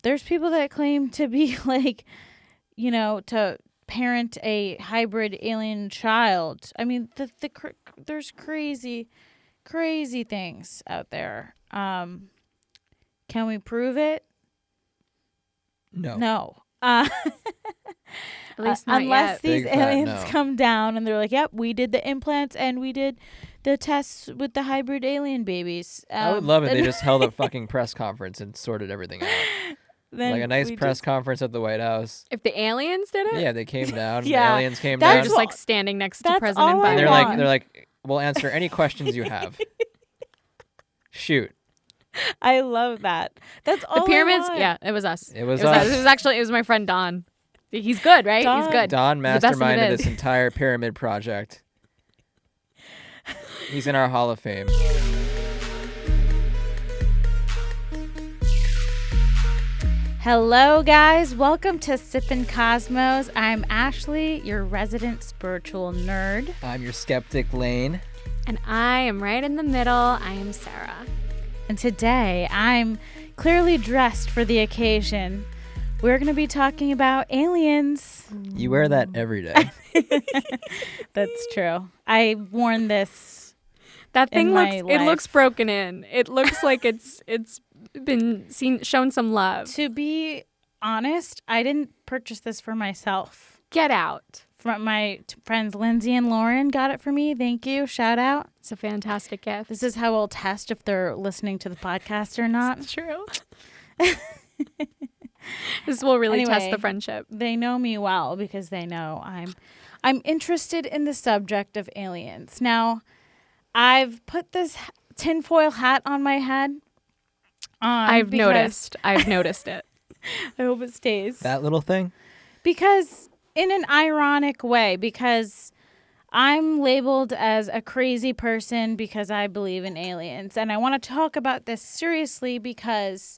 There's people that claim to be like, to parent a hybrid alien child. I mean, there's crazy things out there. Can we prove it? No. At least not unless yet. these Big fat aliens no. come down and they're like, yep, we did the implants and we did the tests with the hybrid alien babies. I would love it. They just held a fucking press conference and sorted everything out. Like a nice press conference at the White House. If the aliens did it? Yeah, they came down. Yeah. The aliens came They're down. just like standing next to that's President all I and Biden. they're like, we'll answer any questions you have. Shoot. I love that. That's all. The pyramids? I want. Yeah, it was us. It was us. It was my friend Don. He's good, right? He's good. Don He's the best of it masterminded is. this entire pyramid project. He's in our Hall of Fame. Hello, guys. Welcome to Sippin Cosmos. I'm Ashley, your resident spiritual nerd. I'm your skeptic, Layne. And I am right in the middle. I am Sarah. And today, I'm clearly dressed for the occasion. We're going to be talking about aliens. You wear that every day. That's true. I worn this. That thing in my looks life. broken in. It looks like it's been shown some love. To be honest, I didn't purchase this for myself. Get out. From my friends Lindsay and Lauren got it for me. Thank you. Shout out. It's a fantastic gift. This is how we'll test if they're listening to the podcast or not. It's true. This will really test Anyway, the friendship. They know me well because they know I'm interested in the subject of aliens. Now, I've put this tinfoil hat on my head. I've noticed it. I hope it stays. That little thing? Because in an ironic way, because I'm labeled as a crazy person because I believe in aliens. And I want to talk about this seriously because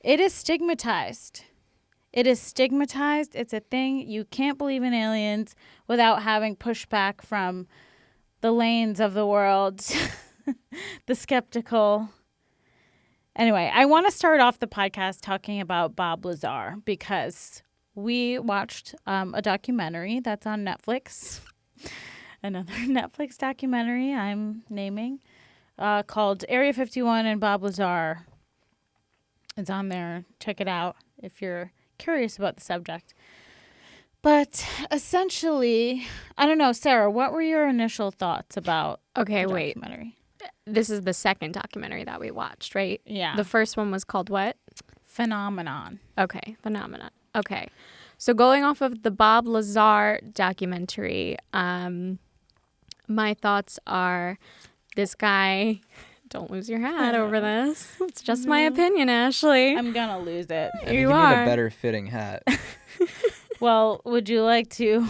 it is stigmatized. It is stigmatized. It's a thing. You can't believe in aliens without having pushback from the Laynes of the world, the skeptical. Anyway, I want to start off the podcast talking about Bob Lazar because we watched a documentary that's on Netflix. Another Netflix documentary I'm naming called Area 51 and Bob Lazar. It's on there. Check it out if you're curious about the subject. But essentially, I don't know, Sarah, what were your initial thoughts about the documentary? This is the second documentary that we watched, right? Yeah. The first one was called what? Phenomenon. Okay, Phenomenon. Okay. So going off of the Bob Lazar documentary, my thoughts are this guy, don't lose your hat over this. It's just my opinion, Ashley. I'm going to lose it. I think You need are. a better fitting hat. Well, would you like to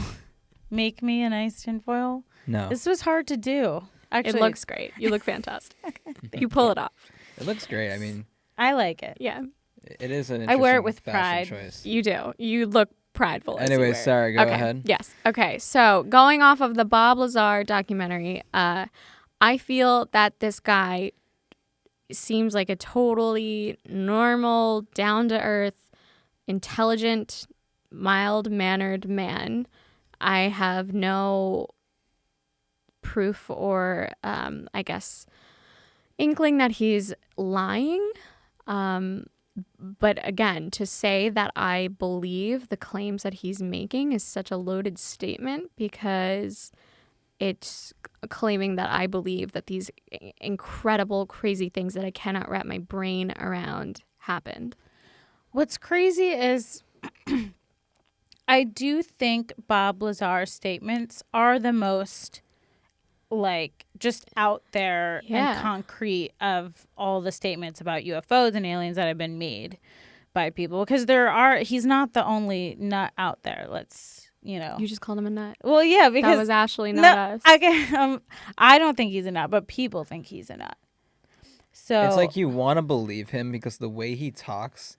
make me a nice tinfoil? No. This was hard to do. Actually, It looks great. You look fantastic. You pull it off. It looks great. I mean, I like it. Yeah, it is an I wear it interesting with fashion pride. choice. you do. You look prideful. as you Anyway, wear it. Sarah, go Okay. ahead. Yes. Okay. So going off of the Bob Lazar documentary, I feel that this guy seems like a totally normal, down-to-earth, intelligent, mild-mannered man. I have no proof or, I guess, inkling that he's lying. But again, to say that I believe the claims that he's making is such a loaded statement because it's claiming that I believe that these incredible, crazy things that I cannot wrap my brain around happened. What's crazy is I do think Bob Lazar's statements are the most just out there Yeah. and concrete of all the statements about UFOs and aliens that have been made by people, because he's not the only nut out there. You just called him a nut. Well, yeah, because That was Ashley, not us. I don't think he's a nut, but people think he's a nut. So It's like you want to believe him because the way he talks,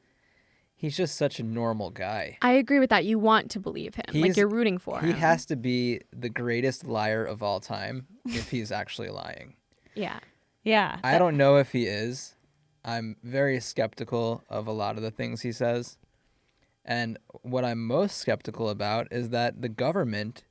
he's just such a normal guy. I agree with that. You want to believe him. Like you're rooting for him. He has to be the greatest liar of all time if he's actually lying. Yeah. yeah, I don't know if he is, I'm very skeptical of a lot of the things he says. And what I'm most skeptical about is that the government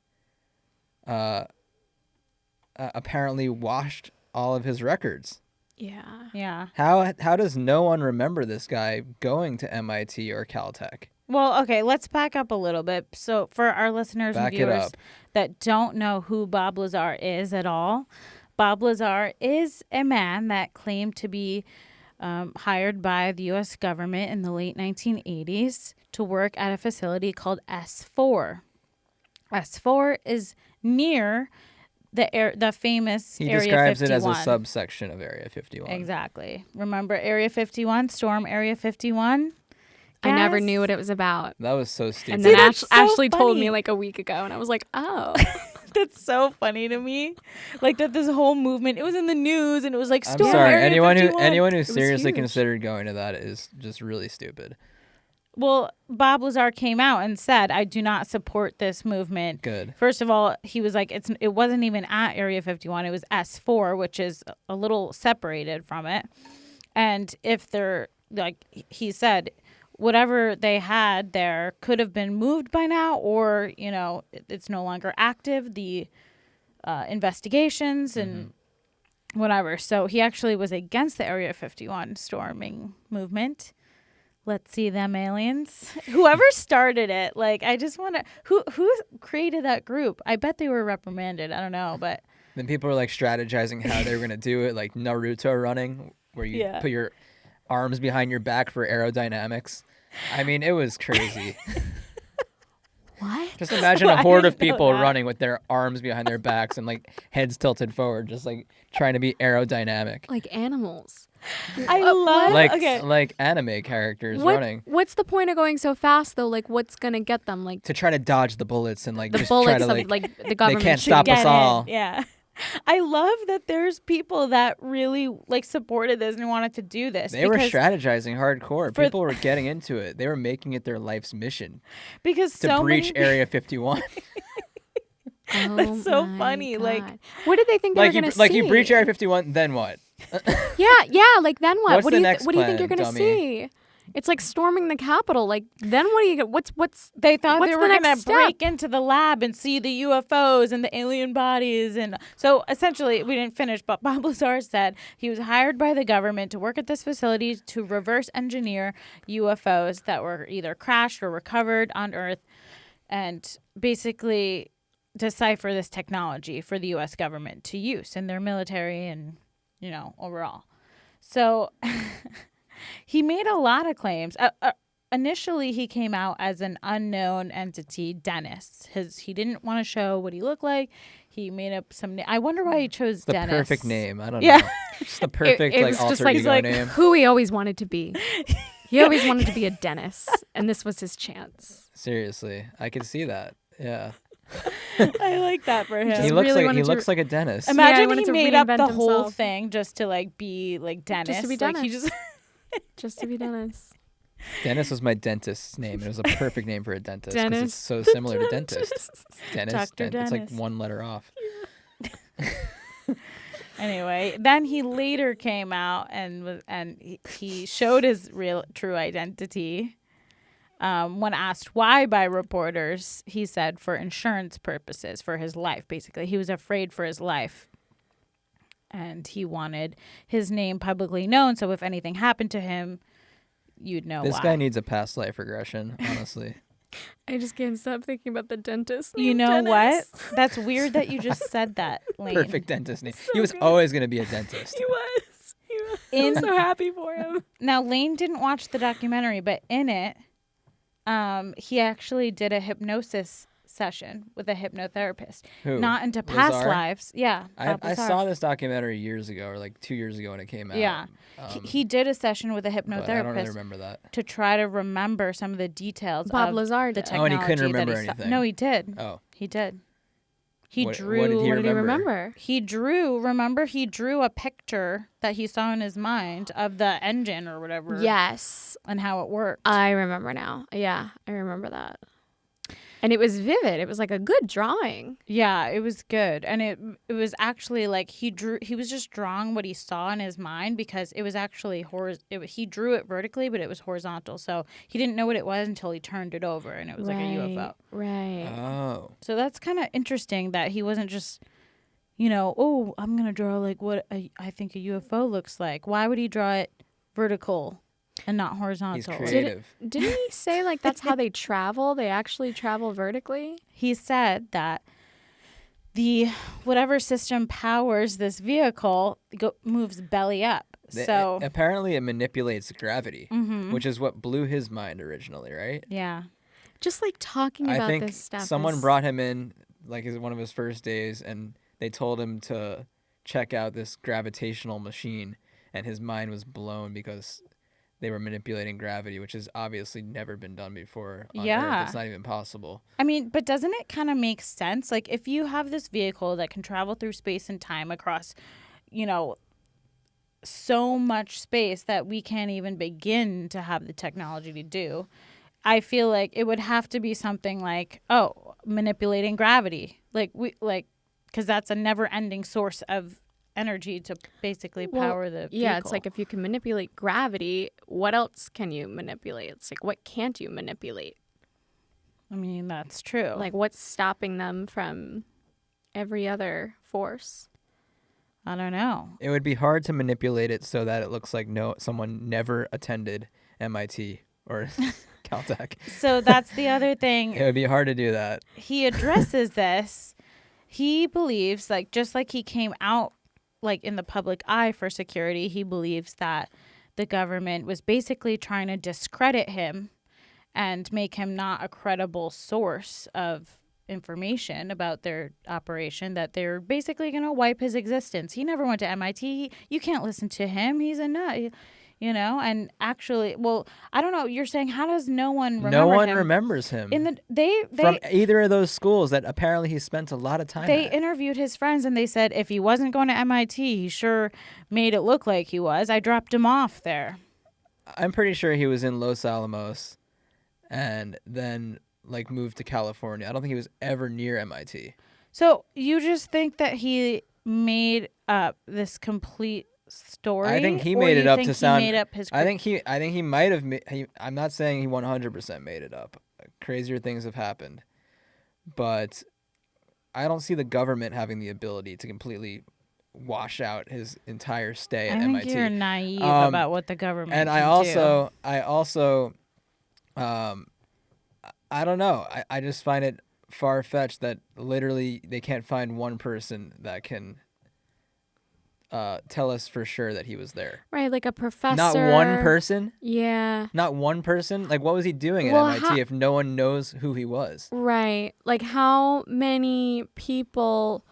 apparently washed all of his records. Yeah. How does no one remember this guy going to MIT or Caltech? Well, okay, let's back up a little bit. So for our listeners and Back it viewers up. that don't know who Bob Lazar is at all, Bob Lazar is a man that claimed to be hired by the U.S. government in the late 1980s to work at a facility called S4. S4 is near the famous He Area 51. describes it as a subsection of Area 51. Exactly. Remember Area 51, Storm Area 51? I never Yes. knew what it was about. That was so stupid. And See, then that's so Ashley told funny. me like a week ago, and I was like, oh. That's so funny to me. Like that this whole movement, it was in the news and it was like I'm Storm sorry. Area Anyone 51. who was seriously huge. considered going to that is just really stupid. Well, Bob Lazar came out and said, I do not support this movement. Good. First of all, he was like, it wasn't even at Area 51. It was S4, which is a little separated from it. And if they're, like he said, whatever they had there could have been moved by now, or, you know, it's no longer active, the investigations and whatever. So he actually was against the Area 51 storming movement. Let's see them aliens. Whoever started it, like, I just want to, who created that group? I bet they were reprimanded. I don't know, but. Then people were like strategizing how they were going to do it, like Naruto running, where you put your arms behind your back for aerodynamics. I mean, it was crazy. What? Just imagine So a horde of I didn't know people that. running with their arms behind their backs and like heads tilted forward, just like trying to be aerodynamic. Like animals. I love Like anime characters What- running What's the point of going so fast though? Like, what's gonna get them? Like to try to dodge the bullets and like the just bullets try to of like the government. can't should stop get us Get in. all. Yeah. I love that there's people that really like supported this and wanted to do this. They were because, strategizing hardcore. for- People were getting into it. They were making it their life's mission because to so breach many, Area 51. Oh That's so my funny, like- God. What did they think they like were you gonna see? you breach Area 51, then what? Yeah. Like then what? What's What the do you next What do you think you're plan, gonna dummy? see? It's like storming the Capitol. Like then what do you get? What's they thought What's they the were next going to step? break into the lab and see the UFOs and the alien bodies. And so essentially, we didn't finish, but Bob Lazar said he was hired by the government to work at this facility to reverse engineer UFOs that were either crashed or recovered on Earth and basically decipher this technology for the U.S. government to use in their military and, you know, overall. So he made a lot of claims. Initially, he came out as an unknown entity, Dennis. He didn't want to show what he looked like. He made up some. I wonder why he chose The Dennis. perfect name. I don't Yeah. know. It's the perfect it like was just alter like, ego name. who he always wanted to be. He always wanted to be a Dennis, and this was his chance. Seriously, I can see that. Yeah. I like that for him. He Just looks really like wanted to- a dentist. I Imagine wanted he to made up reinvent the whole himself. thing just to like be like Dennis. Just to be Like, he Dennis. just Just to be Dennis. Dennis was my dentist's name. It was a perfect name for a dentist because Dennis. it's so similar to dentist. Dennis. Dr. It's like Dennis. one letter off. Anyway, then he later came out and he showed his true identity. When asked why by reporters, he said for insurance purposes, for his life. Basically, he was afraid for his life, and he wanted his name publicly known. So if anything happened to him, you'd know This why. guy needs a past life regression, honestly. I just can't stop thinking about the dentist. You named know Dennis. what? That's weird that you just said that, Layne. Perfect dentist name. So He was good. always going to be a dentist. He was. In- I'm so happy for him. Now, Layne didn't watch the documentary, but in it, he actually did a hypnosis session with a hypnotherapist. Who? Not into past Lazar? lives. Yeah. Bob I Lazar. saw this documentary years ago, or like 2 years ago when it came out. Yeah. He did a session with a but I don't really hypnotherapist remember that. to try to remember some of the details Bob of Lazar the did. Oh, and technology. he couldn't that remember saw. anything. No, he did. Oh. He did. He What drew. did he What did he remember? remember? He drew. Remember, he drew a picture that he saw in his mind of the engine or whatever. Yes. And how it worked. I remember now. Yeah, I remember that. And it was vivid. It was like a good drawing. Yeah, it was good. And it was actually like he was just drawing what he saw in his mind, because it was actually he drew it vertically, but it was horizontal. So he didn't know what it was until he turned it over, and it was like a UFO. Right. Oh. So that's kind of interesting that he wasn't just, oh, I'm going to draw like what I think a UFO looks like. Why would he draw it vertical and not horizontal? He's creative. Didn't he say like that's how they travel? They actually travel vertically? He said that the whatever system powers this vehicle moves belly up. So apparently it manipulates gravity, which is what blew his mind originally, right? Yeah. Just like talking about I think this stuff. Someone brought him in like one of his first days, and they told him to check out this gravitational machine, and his mind was blown because they were manipulating gravity, which has obviously never been done before on Earth. It's not even possible. I mean, but doesn't it kind of make sense? Like, if you have this vehicle that can travel through space and time across, so much space that we can't even begin to have the technology to do, I feel like it would have to be something like, manipulating gravity. Because that's a never-ending source of energy to basically power the vehicle. Yeah, it's like if you can manipulate gravity, what else can you manipulate? It's like, what can't you manipulate? I mean, that's true. Like, what's stopping them from every other force? I don't know. It would be hard to manipulate it so that it looks like someone never attended MIT or Caltech. So that's the other thing. It would be hard to do that. He addresses this. He believes, like, just like he came out like in the public eye for security, he believes that the government was basically trying to discredit him and make him not a credible source of information about their operation, that they're basically going to wipe his existence. He never went to MIT. You can't listen to him. He's a nut. And actually, well, I don't know. You're saying, how does no one remember him? No one remembers him. They from either of those schools that apparently he spent a lot of time They at. interviewed his friends, and they said if he wasn't going to MIT, he sure made it look like he was. I dropped him off there. I'm pretty sure he was in Los Alamos and then moved to California. I don't think he was ever near MIT. So you just think that he made up this complete story? I think he made it up to sound. Made up his I think he might have. I'm not saying he 100% made it up. Crazier things have happened, but I don't see the government having the ability to completely wash out his entire stay at MIT. I think you're naive about what the government and can I also, I don't know. I just find it far-fetched that literally they can't find one person that can tell us for sure that he was there. Right, like a professor. Not one person? Yeah. Not one person? Like, what was he doing at MIT if no one knows who he was? Right. Like, how many people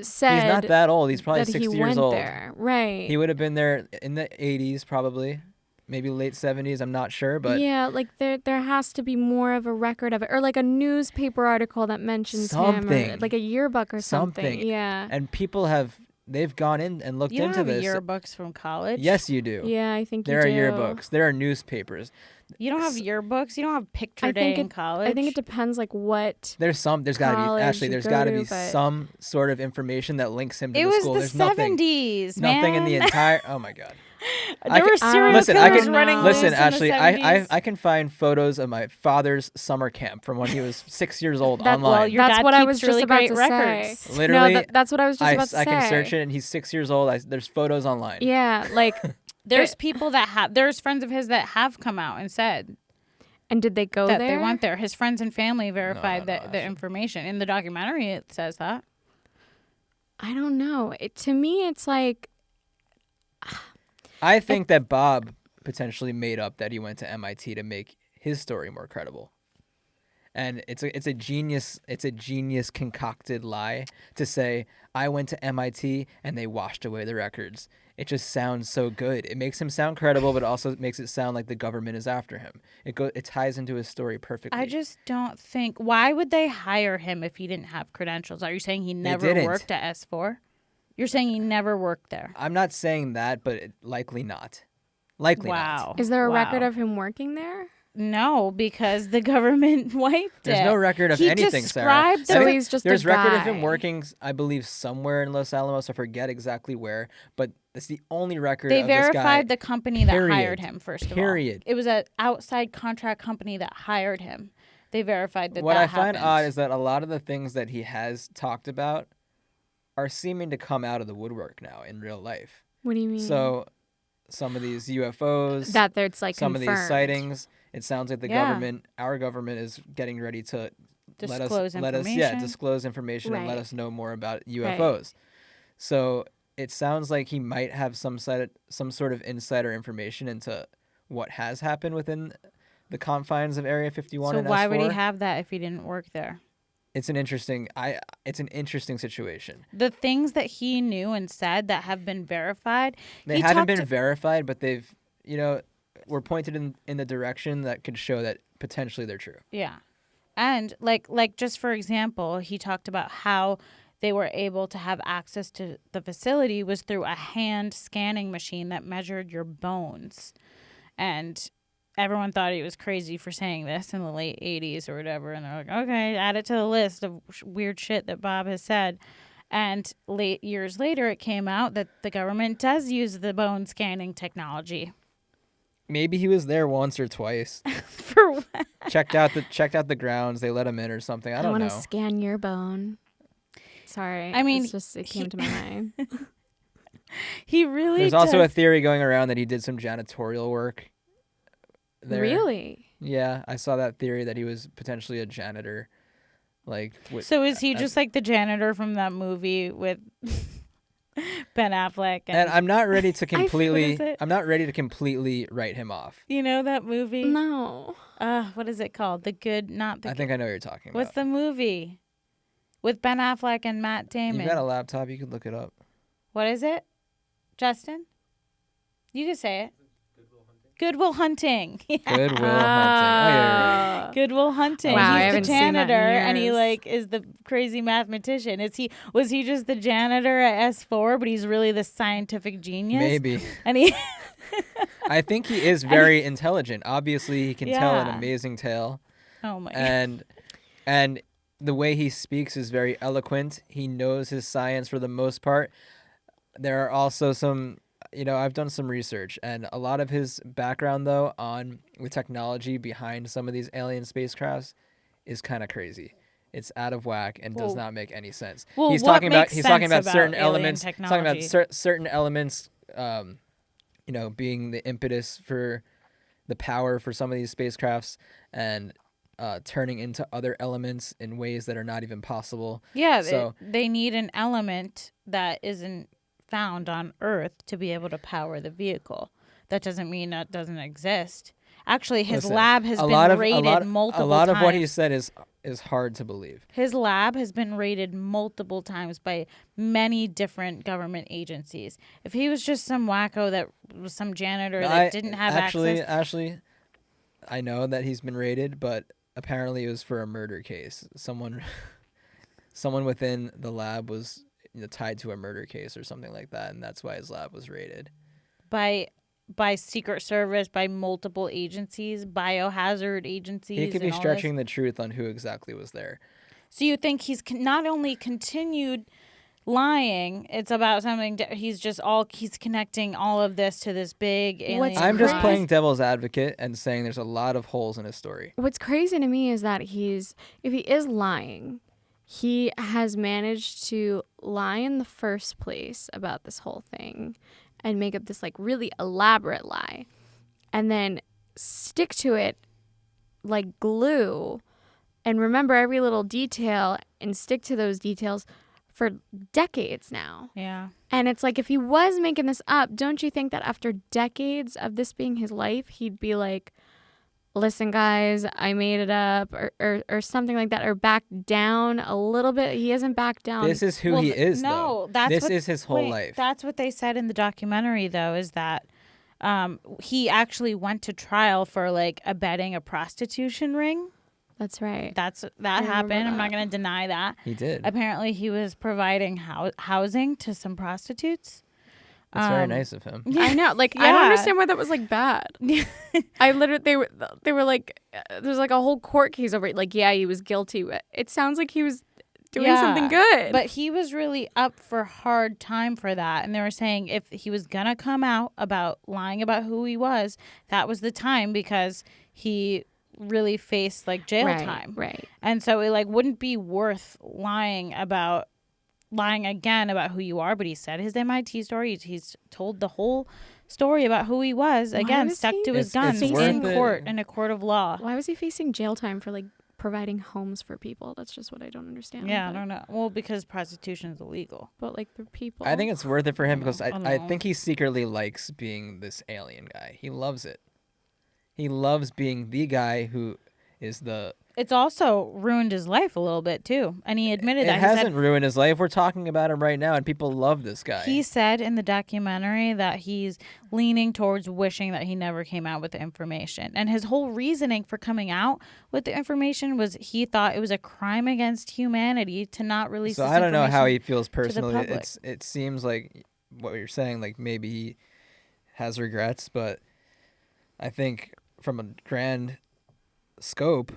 said he's not that old. He's probably that 60 he years went old. there. Right. He would have been there in the 80s probably. Maybe late 70s, I'm not sure, but yeah, like there has to be more of a record of it, or like a newspaper article that mentions him, or like a yearbook or something. Yeah. And people they've gone in and looked into this. You don't have yearbooks from college? Yes, you do. Yeah, I think there you do. There are yearbooks. There are newspapers. You don't have yearbooks? You don't have picture day in college? I think it depends, like, what there's got to be some sort of information that links him to the school. It was the 70s, man. Nothing in the entire, oh my God. There were serial killers running loose in the 70s. I can find photos of my father's summer camp from when he was 6 years old online. Well, that's what I was just about to records. say. Literally, no, that's what I was just about to say. I can search it, and he's 6 years old. There's photos online. Yeah, like there's people that there's friends of his that have come out and said. And did they go that there? They went there. His friends and family verified the information. In the documentary, it says that. I don't know. To me, it's like... I think that Bob potentially made up that he went to MIT to make his story more credible. And it's a genius concocted lie to say, I went to MIT and they washed away the records. It just sounds so good. It makes him sound credible, but also makes it sound like the government is after him. It ties into his story perfectly. I just don't think... Why would they hire him if he didn't have credentials? Are you saying he never worked at S4? You're saying he never worked there? I'm not saying that, but likely not. Likely not. Is there a record of him working there? No, because the government wiped There's it. no record of He anything, Sarah. described So the- he's just There's a record of guy. him working, I believe, somewhere in Los Alamos. I forget exactly where, but it's the only record They of this guy. verified the company that period. hired him, first of all. Period. It was an outside contract company that hired him. They verified that What that I find happened. odd is that a lot of the things that he has talked about are seeming to come out of the woodwork now in real life. What do you mean? So some of these UFOs, that there's like some confirmed. of these sightings, it sounds like Yeah. our government is getting ready to Disclose let us information. disclose information and let Right. us know more about UFOs. So it sounds like he might have some sort of insider information into what has happened within the confines of Area 51 So and why S4. would he have that if he didn't work there? It's an interesting situation. The things that he knew and said that have been verified. They he haven't talked been verified, but they've, were pointed in the direction that could show that potentially they're true. Yeah. And like just for example, he talked about how they were able to have access to the facility was through a hand scanning machine that measured your bones. And everyone thought he was crazy for saying this in the late 80s or whatever. And they're like, okay, add it to the list of weird shit that Bob has said. And years later, it came out that the government does use the bone scanning technology. Maybe he was there once or twice. For what? checked out the grounds. They let him in or something. I don't want know. to scan your bone. Sorry. I mean, it came to my mind. He really There's also a does- theory going around that he did some janitorial work there. Really? Yeah, I saw that theory that he was potentially a janitor. So is he just like the janitor from that movie with Ben Affleck? And I'm not ready to What completely. is it? I'm not ready to completely write him off. You know that movie? No. What is it called? The Good, not the I Good. think I know what you're talking What's about. the movie? With Ben Affleck and Matt Damon. You've got a laptop. You could look it up. What is it? Justin? You can say it. Good Will Hunting. Yeah. Good Will Hunting. Oh, yeah, you're right. Good Will Hunting. Wow, I He's the haven't seen that in janitor, and he years. is the crazy mathematician. Was he just the janitor at S4, but he's really the scientific genius? Maybe. And he I think he is very intelligent. Obviously, he can tell an Yeah. amazing tale, oh my god. and the way he speaks is very eloquent. He knows his science for the most part. There are also some, I've done some research, and a lot of his background, though, on the technology behind some of these alien spacecrafts is kind of crazy. It's out of whack and does Well- not make any sense. Well, he's what talking about makes he's talking sense about certain about alien elements. He's talking about technology? certain elements, being the impetus for the power for some of these spacecrafts, and turning into other elements in ways that are not even possible. Yeah, So- they need an element that isn't found on Earth to be able to power the vehicle. That doesn't mean that doesn't exist. Actually, his Listen, lab has a been lot of raided multiple a lot times. of what he said is hard to believe. His lab has been raided multiple times by many different government agencies. If he was just some wacko that was some janitor that didn't have access. Actually, I know that he's been raided, but apparently it was for a murder case. Someone within the lab was tied to a murder case or something like that, and that's why his lab was raided. by Secret Service, by multiple agencies, biohazard agencies. He could be and all stretching this. the truth on who exactly was there. So you think he's not only continued lying, it's about something, he's connecting all of this to this big alien. What's I'm just crime. playing devil's advocate and saying there's a lot of holes in his story. What's crazy to me is that if he is lying, he has managed to lie in the first place about this whole thing and make up this like really elaborate lie and then stick to it like glue and remember every little detail and stick to those details for decades now. Yeah. And it's like, if he was making this up, don't you think that after decades of this being his life, he'd be like, listen, guys, I made it up, or something like that, or back down a little bit? He hasn't backed down. This is who he is, No, though. that's This what- is his whole wait, life. That's what they said in the documentary, though, is that he actually went to trial for like abetting a prostitution ring. That's right. That remember happened. I'm not that. going to deny that. He did. Apparently, he was providing housing to some prostitutes. That's very nice of him. I know. Like, I don't understand why that was like bad. I literally, they were like, there's like a whole court case over it. Like, yeah, he was guilty. It sounds like he was doing something good. But he was really up for hard time for that. And they were saying if he was going to come out about lying about who he was, that was the time, because he really faced like jail time. Right. And so it like wouldn't be worth lying again about who you are. But he said his MIT story. He's told the whole story about who he was. Again, stuck to his guns in a court of law. Why was he facing jail time for like providing homes for people? That's just what I don't understand. Yeah, I don't know. Well, because prostitution is illegal. But like the people. I think it's worth it for him because I think he secretly likes being this alien guy. He loves it. He loves being the guy who is the... It's also ruined his life a little bit, too. And he admitted that. It hasn't ruined his life. We're talking about him right now, and people love this guy. He said in the documentary that he's leaning towards wishing that he never came out with the information. And his whole reasoning for coming out with the information was he thought it was a crime against humanity to not release this information. So I don't know how he feels personally. It seems like what you're saying, like maybe he has regrets, but I think from a grand scope,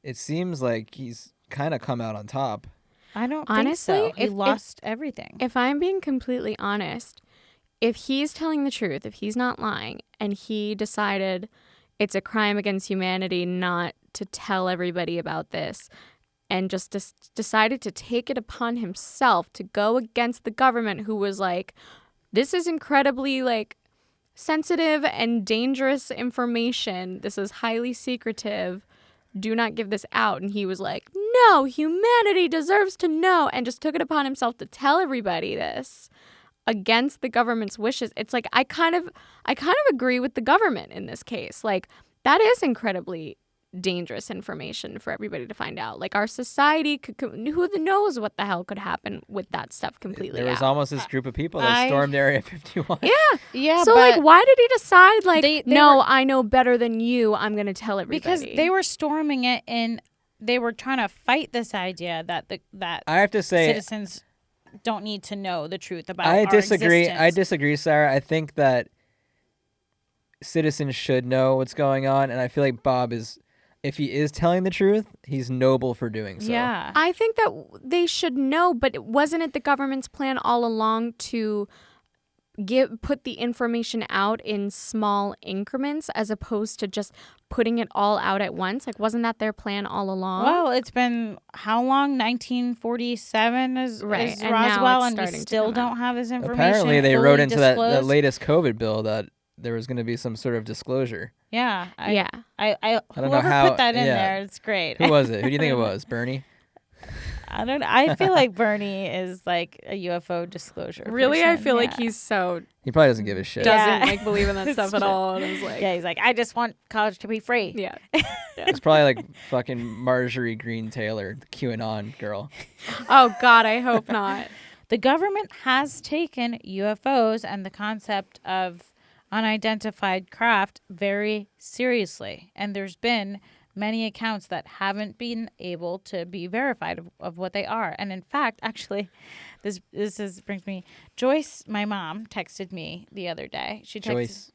it seems like he's kind of come out on top. I don't think so. He lost everything. If I'm being completely honest, if he's telling the truth, if he's not lying, and he decided it's a crime against humanity not to tell everybody about this, and just decided to take it upon himself to go against the government, who was like, this is incredibly like sensitive and dangerous information. This is highly secretive. Do not give this out. And he was like, no, humanity deserves to know, and just took it upon himself to tell everybody this against the government's wishes. It's like I kind of agree with the government in this case. Like, that is incredibly dangerous information for everybody to find out. Like, our society who knows what the hell could happen with that stuff completely. There was almost this group of people that stormed Area 51. Yeah. So like, why did he decide like, I know better than you, I'm gonna tell everybody? Because they were storming it, and they were trying to fight this idea that I have to say citizens don't need to know the truth about our existence. I disagree, Sarah. I think that citizens should know what's going on, and I feel like Bob is. If he is telling the truth, he's noble for doing so. Yeah. I think that they should know, but wasn't it the government's plan all along to put the information out in small increments as opposed to just putting it all out at once? Like, wasn't that their plan all along? Well, it's been how long? 1947 is Roswell, and we still don't have this information. Apparently, they wrote into that latest COVID bill that there was going to be some sort of disclosure. Yeah. I don't know how put that in there. It's great. Who was it? Who do you think it was? Bernie? I don't know. I feel like Bernie is like a UFO disclosure. Really? Person. I feel like he's so... He probably doesn't give a shit. Doesn't like believe in that stuff at all. And was like, yeah, he's like, I just want college to be free. Yeah. It's probably like fucking Marjorie Green Taylor, the QAnon girl. Oh, God, I hope not. The government has taken UFOs and the concept of unidentified craft very seriously, and there's been many accounts that haven't been able to be verified of what they are. And in fact, actually, this brings me, Joyce, my mom, texted me the other day. She texted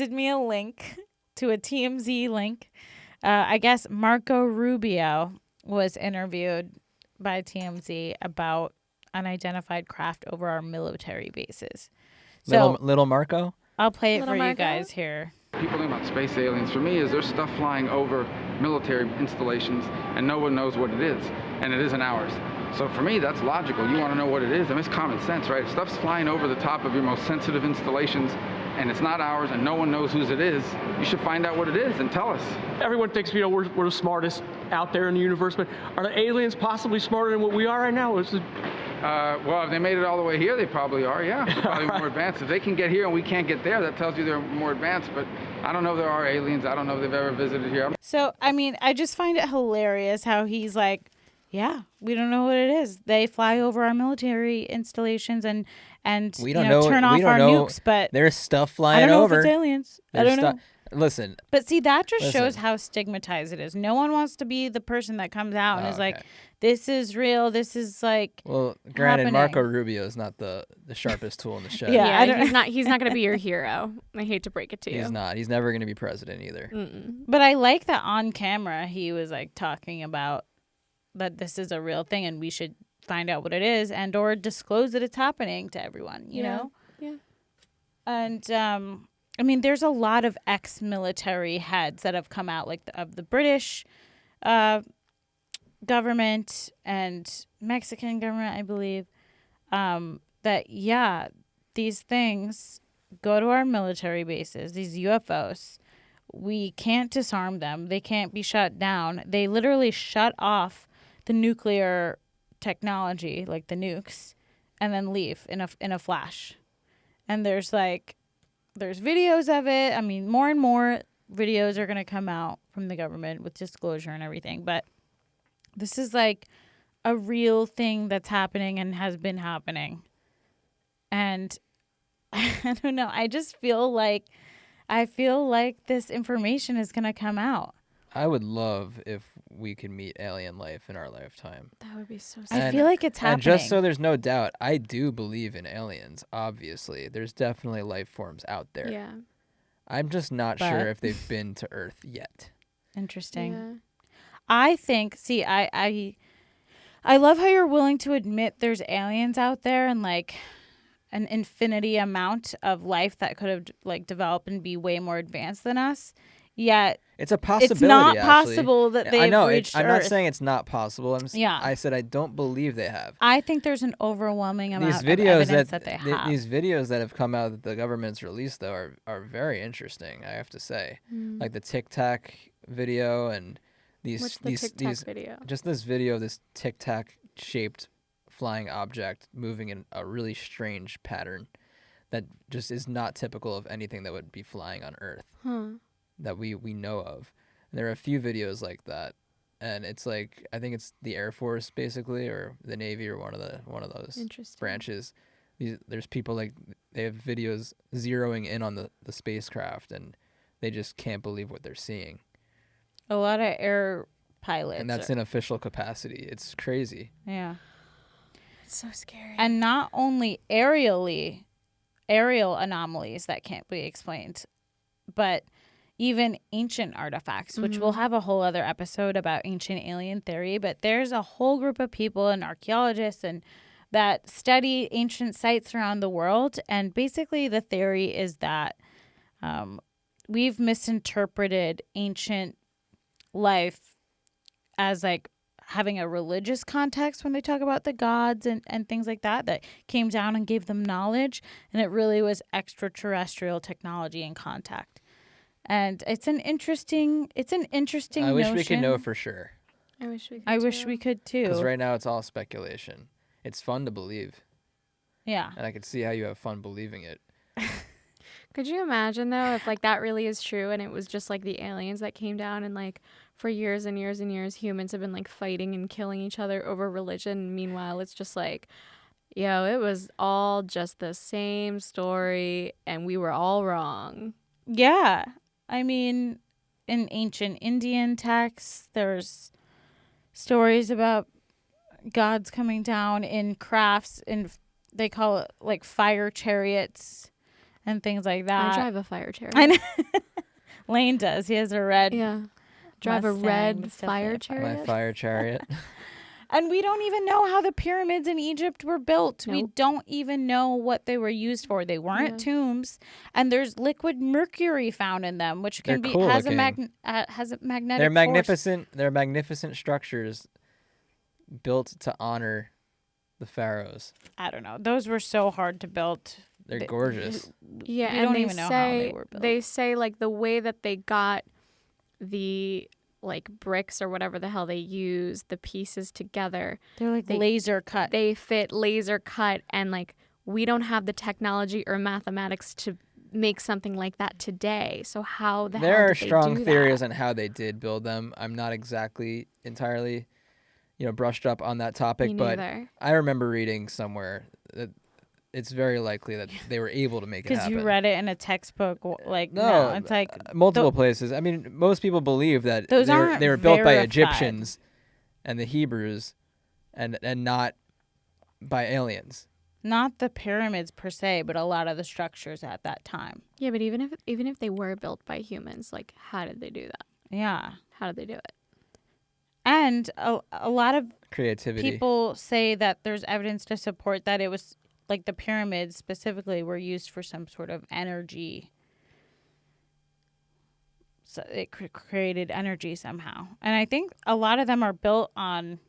me a link to a TMZ link. I guess Marco Rubio was interviewed by TMZ about unidentified craft over our military bases. So, little Marco? I'll play it for you guys here. People think about space aliens, for me, is there's stuff flying over military installations and no one knows what it is, and it isn't ours. So for me, that's logical. You want to know what it is. I mean, it's common sense, right? If stuff's flying over the top of your most sensitive installations and it's not ours and no one knows whose it is, you should find out what it is and tell us. Everyone thinks, we're the smartest out there in the universe, but are the aliens possibly smarter than what we are right now? Well, if they made it all the way here, they probably are, yeah. They're probably more advanced. If they can get here and we can't get there, that tells you they're more advanced. But I don't know if there are aliens. I don't know if they've ever visited here. So, I mean, I just find it hilarious how he's like, yeah, we don't know what it is. They fly over our military installations and we don't know, turn off our nukes, but there's stuff flying over. I don't know over. if it's aliens. I don't know. Listen, But see, that just shows Listen. how stigmatized it is. No one wants to be the person that comes out and Oh, is like, okay. this is real. This is like, well, granted, Marco happening. Rubio is not the sharpest tool in the shed. Yeah, I Yeah, don't- he's not going to be your hero. I hate to break it to you. He's not. He's never going to be president either. but I like that on camera he was like talking about that this is a real thing and we should find out what it is and or disclose that it's happening to everyone, you know? Yeah. And I mean, there's a lot of ex-military heads that have come out, like of the British government and Mexican government, I believe, that, yeah, these things go to our military bases, these UFOs. We can't disarm them. They can't be shut down. They literally shut off the nuclear technology, like the nukes, and then leave in a flash. And there's videos of it. I mean, more and more videos are going to come out from the government with disclosure and everything. But this is like a real thing that's happening and has been happening. And I don't know. I feel like this information is going to come out. I would love if we could meet alien life in our lifetime. That would be so I sad. And- feel like it's happening. And just so there's no doubt, I do believe in aliens, obviously. There's definitely life forms out there. Yeah. I'm just not But- sure if they've been to Earth yet. Interesting. Yeah. I think, see, I love how you're willing to admit there's aliens out there and like an infinity amount of life that could have like developed and be way more advanced than us. Yet It's a possibility. it's not actually. possible that they've I know. reached I'm Earth. not saying it's not possible. Yeah. I said I don't believe they have. I think there's an overwhelming amount These of videos evidence that they have. these videos that have come out that the government's released though are very interesting. I have to say, like the Tic Tac video and these What's the these Tic Tac these video? just this video of this Tic Tac shaped flying object moving in a really strange pattern that just is not typical of anything that would be flying on Earth that we know of. And there are a few videos like that, and it's like I think it's the Air Force basically or the Navy or one of those Interesting. branches. There's people like they have videos zeroing in on the spacecraft and they just can't believe what they're seeing. A lot of air pilots. And that's in official capacity. It's crazy. Yeah. It's so scary. And not only aerial anomalies that can't be explained, but even ancient artifacts, which we'll have a whole other episode about ancient alien theory. But there's a whole group of people and archaeologists and that study ancient sites around the world. And basically the theory is that we've misinterpreted ancient life as like having a religious context when they talk about the gods and things like that came down and gave them knowledge, and it really was extraterrestrial technology and contact. And it's an interesting I wish we could know notion. for sure. I wish we could. I wish too. we could too. Because right now it's all speculation. It's fun to believe. Yeah. And I can see how you have fun believing it. Could you imagine though if like that really is true and it was just like the aliens that came down and like for years and years and years humans have been like fighting and killing each other over religion. Meanwhile, it's just like, yo, it was all just the same story and we were all wrong. Yeah. I mean, in ancient Indian texts, there's stories about gods coming down in crafts, and they call it like fire chariots and things like that. I drive a fire chariot. I know. Layne does. He has a red. Yeah. Drive a Mustang. red It's fire definitely a My chariot. fire chariot. And we don't even know how the pyramids in Egypt were built. We Nope. don't even know what they were used for. They weren't tombs, and there's liquid mercury found in them, which can They're be cool has a looking. magnetic. They're force. magnificent. They're magnificent structures built to honor the pharaohs. I don't know. Those were so hard to build. They're They- gorgeous. Yeah, We and don't they even know how say they were built. they say like the way that they got the like bricks or whatever the hell they use, the pieces together, They're like They- laser cut. they fit laser cut, and like we don't have the technology or mathematics to make something like that today. So how the There hell are did they strong do theories that? on how they did build them. I'm not exactly entirely, brushed up on that topic, Me but neither. I remember reading somewhere that it's very likely that they were able to make it Because happen. you read it in a textbook, like No, it's like multiple places. I mean, most people believe that Those aren't they were built by verified. Egyptians and the Hebrews, and not by aliens. not the pyramids per se, but a lot of the structures at that time. Yeah, but even if they were built by humans, like how did they do that? Yeah, How did they do it? and a lot of Creativity. people say that there's evidence to support that it was like the pyramids specifically were used for some sort of energy. So it created energy somehow. And I think a lot of them are built on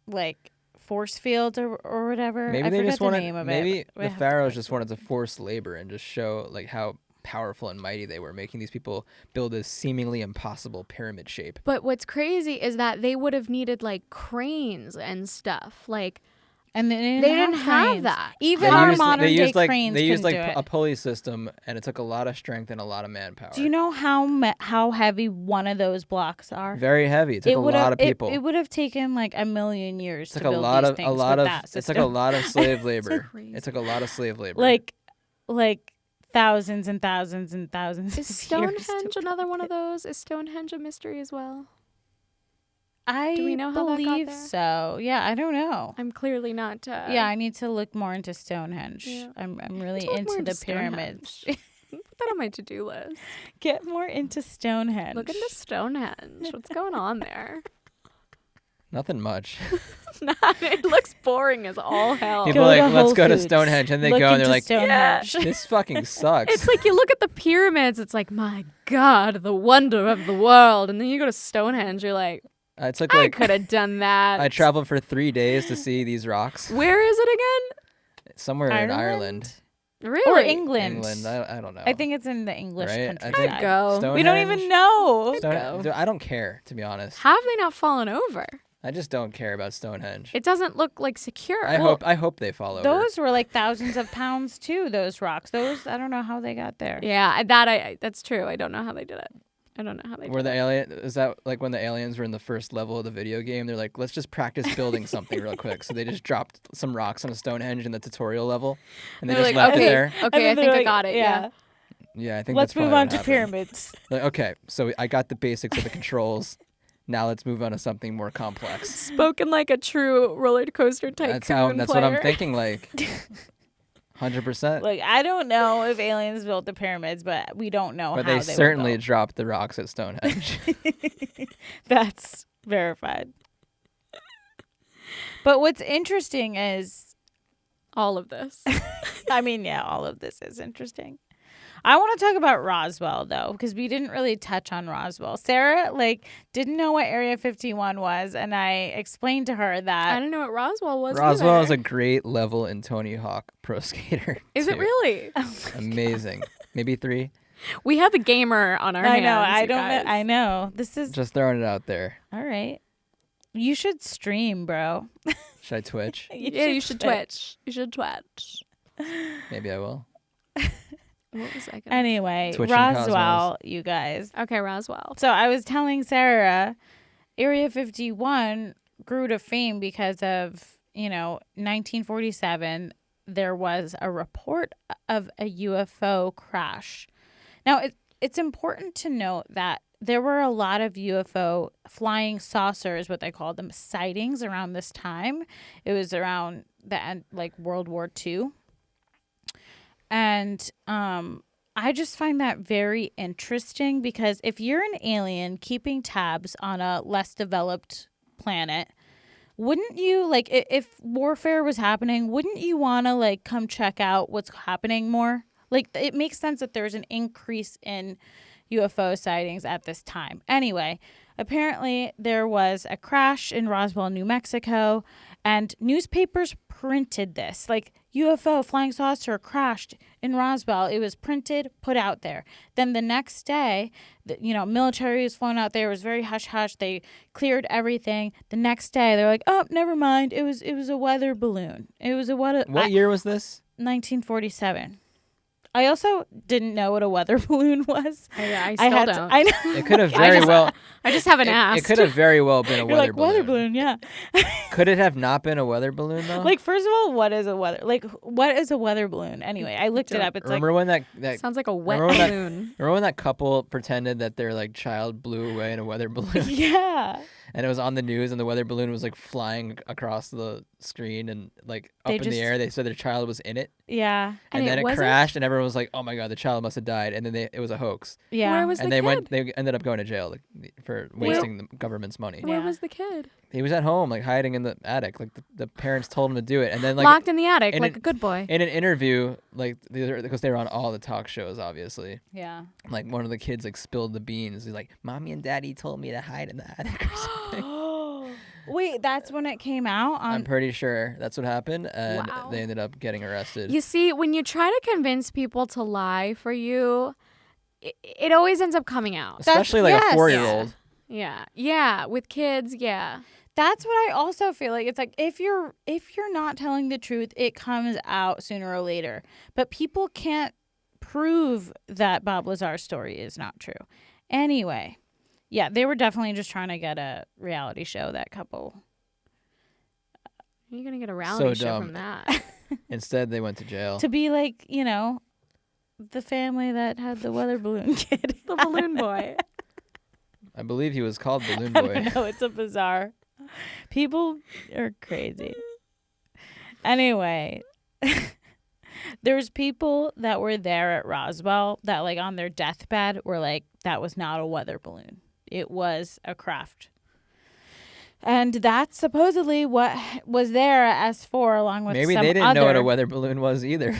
like force fields or whatever. Maybe I they forget just the wanted. name of Maybe it. We the have to pharaohs look just for wanted to force labor and just show like how powerful and mighty they were, making these people build a seemingly impossible pyramid shape. But what's crazy is that they would have needed like cranes and stuff. Like And they They didn't have cranes. that. Even our modern day cranes they used couldn't like do a it. pulley system, and it took a lot of strength and a lot of manpower. Do you know how heavy one of those blocks are? Very heavy. It took a lot of people. It would have taken like a million years It to took a build lot these of things with that it system. took a lot of slave labor. crazy. It took a lot of slave labor. like thousands and thousands and thousands. is of years to Stonehenge build another one it. of those? Is Stonehenge a mystery as well? I Do we know how that got believe there? so. Yeah, I don't know. I'm clearly not. Yeah, I need to look more into Stonehenge. Yeah. I'm really To look more into the into pyramids. Put that on my to-do list. Get more into Stonehenge. Look into Stonehenge. What's going on there? Nothing much. It looks boring as all hell. People Go are to like, Whole let's go to Foods. Stonehenge, and they Look go and they're into like, Stonehenge. this fucking sucks. It's like you look at the pyramids, it's like, my God, the wonder of the world. And then you go to Stonehenge, you're like, I took I like could have done that. I traveled for 3 days to see these rocks Where is it again? somewhere in Ireland, Really? Or England. England. I don't know. I think it's in the English Right? I countryside. think Go. We don't even know. Dude, I don't care, to be honest. How have they not fallen over? I just don't care about Stonehenge. It doesn't look like secure. I hope they fall over. Those were like thousands of pounds too. Those rocks. Those I don't know how they got there. Yeah, that's true. I don't know how they did it. I don't know how they Were did the it. alien? Is that like when the aliens were in the first level of the video game? They're like, let's just practice building something real quick. So they just dropped some rocks on a Stonehenge in the tutorial level, and they They're just like, left it there. And Okay, I then think they're I like, got it. Yeah. Yeah, I think Let's that's move probably on what to happened. pyramids. Like, okay, so I got the basics of the controls. Now let's move on to something more complex. Spoken like a true roller coaster tycoon That's what I'm player. thinking. Like, 100%. Like I don't know if aliens built the pyramids, but we don't know But how they were certainly built. dropped the rocks at Stonehenge. That's verified. But what's interesting is, All of this. I mean, yeah, all of this is interesting. I want to talk about Roswell though, because we didn't really touch on Roswell. Sarah didn't know what Area 51 was, and I explained to her I that didn't know what Roswell was. Roswell either. is a great level in Tony Hawk Pro Skater. Is it too. really? Amazing. Maybe 3. We have a gamer on our I hands. know, I you don't guys. know. I know. This is Just throwing it out there. all right. You should stream, bro. Should I Twitch? You should Twitch. You should Twitch. Maybe I will. What was I gonna Anyway, Twitch and Roswell, you guys. Okay, Roswell. So I was telling Sarah, Area 51 grew to fame because of, 1947, there was a report of a UFO crash. Now, it's important to note that there were a lot of UFO flying saucers, what they call them, sightings around this time. It was around the end, like World War II. And I just find that very interesting because if you're an alien keeping tabs on a less developed planet, wouldn't you, like, if warfare was happening, wouldn't you want to, come check out what's happening more? Like, it makes sense that there's an increase in UFO sightings at this time. Anyway, apparently there was a crash in Roswell, New Mexico, and newspapers printed this. Like, UFO flying saucer crashed in Roswell. It was printed, put out there. Then the next day, military was flown out there. It was very hush-hush. They cleared everything. The next day, they're like, oh, never mind. It was a weather balloon. It was a What year was this? 1947. I also didn't know what a weather balloon was. I still don't. I know. It could have very well. I just haven't It asked. could have very well been a You're weather like, balloon. weather balloon, yeah. Could it have not been a weather balloon though? Like, first of all, what is a weather balloon? Anyway, I looked it up. It's remember when that Sounds like a wet remember when balloon. remember when that couple pretended that their like child blew away in a weather balloon? yeah. And it was on the news, and the weather balloon was like flying across the screen and like up in the air. They said their child was in it, Yeah. and then it crashed, and everyone was like, "Oh my god, the child must have died!" And then it was a hoax. Yeah. Where was And the they kid? They ended up going to jail for wasting the government's money. Where Yeah. was the kid? He was at home, like hiding in the attic. Like the parents told him to do it, and then like Locked in the attic in like an- a good boy. in an interview, like because they were on all the talk shows, obviously. Yeah. Like one of the kids like spilled the beans. He's like, "Mommy and Daddy told me to hide in the attic or something." Wait, that's when it came out I'm on. pretty sure that's what happened, and Wow. they ended up getting arrested. You see, when you try to convince people to lie for you, it always ends up coming out. Especially like yes. a 4-year-old. Yeah, with kids, yeah. That's what I also feel like. It's like if you're not telling the truth, it comes out sooner or later. But people can't prove that Bob Lazar's story is not true. Anyway, yeah, they were definitely just trying to get a reality show, that couple. You're gonna get a reality show dumb. from that. Instead, they went to jail. To be like, the family that had the weather balloon kid. The balloon boy. I believe he was called Balloon I Boy. don't know, it's a bizarre. People are crazy. Anyway, there's people that were there at Roswell that like on their deathbed were like, that was not a weather balloon. It was a craft. And that's supposedly what was there at S4 along with Maybe some they didn't other. know what a weather balloon was either.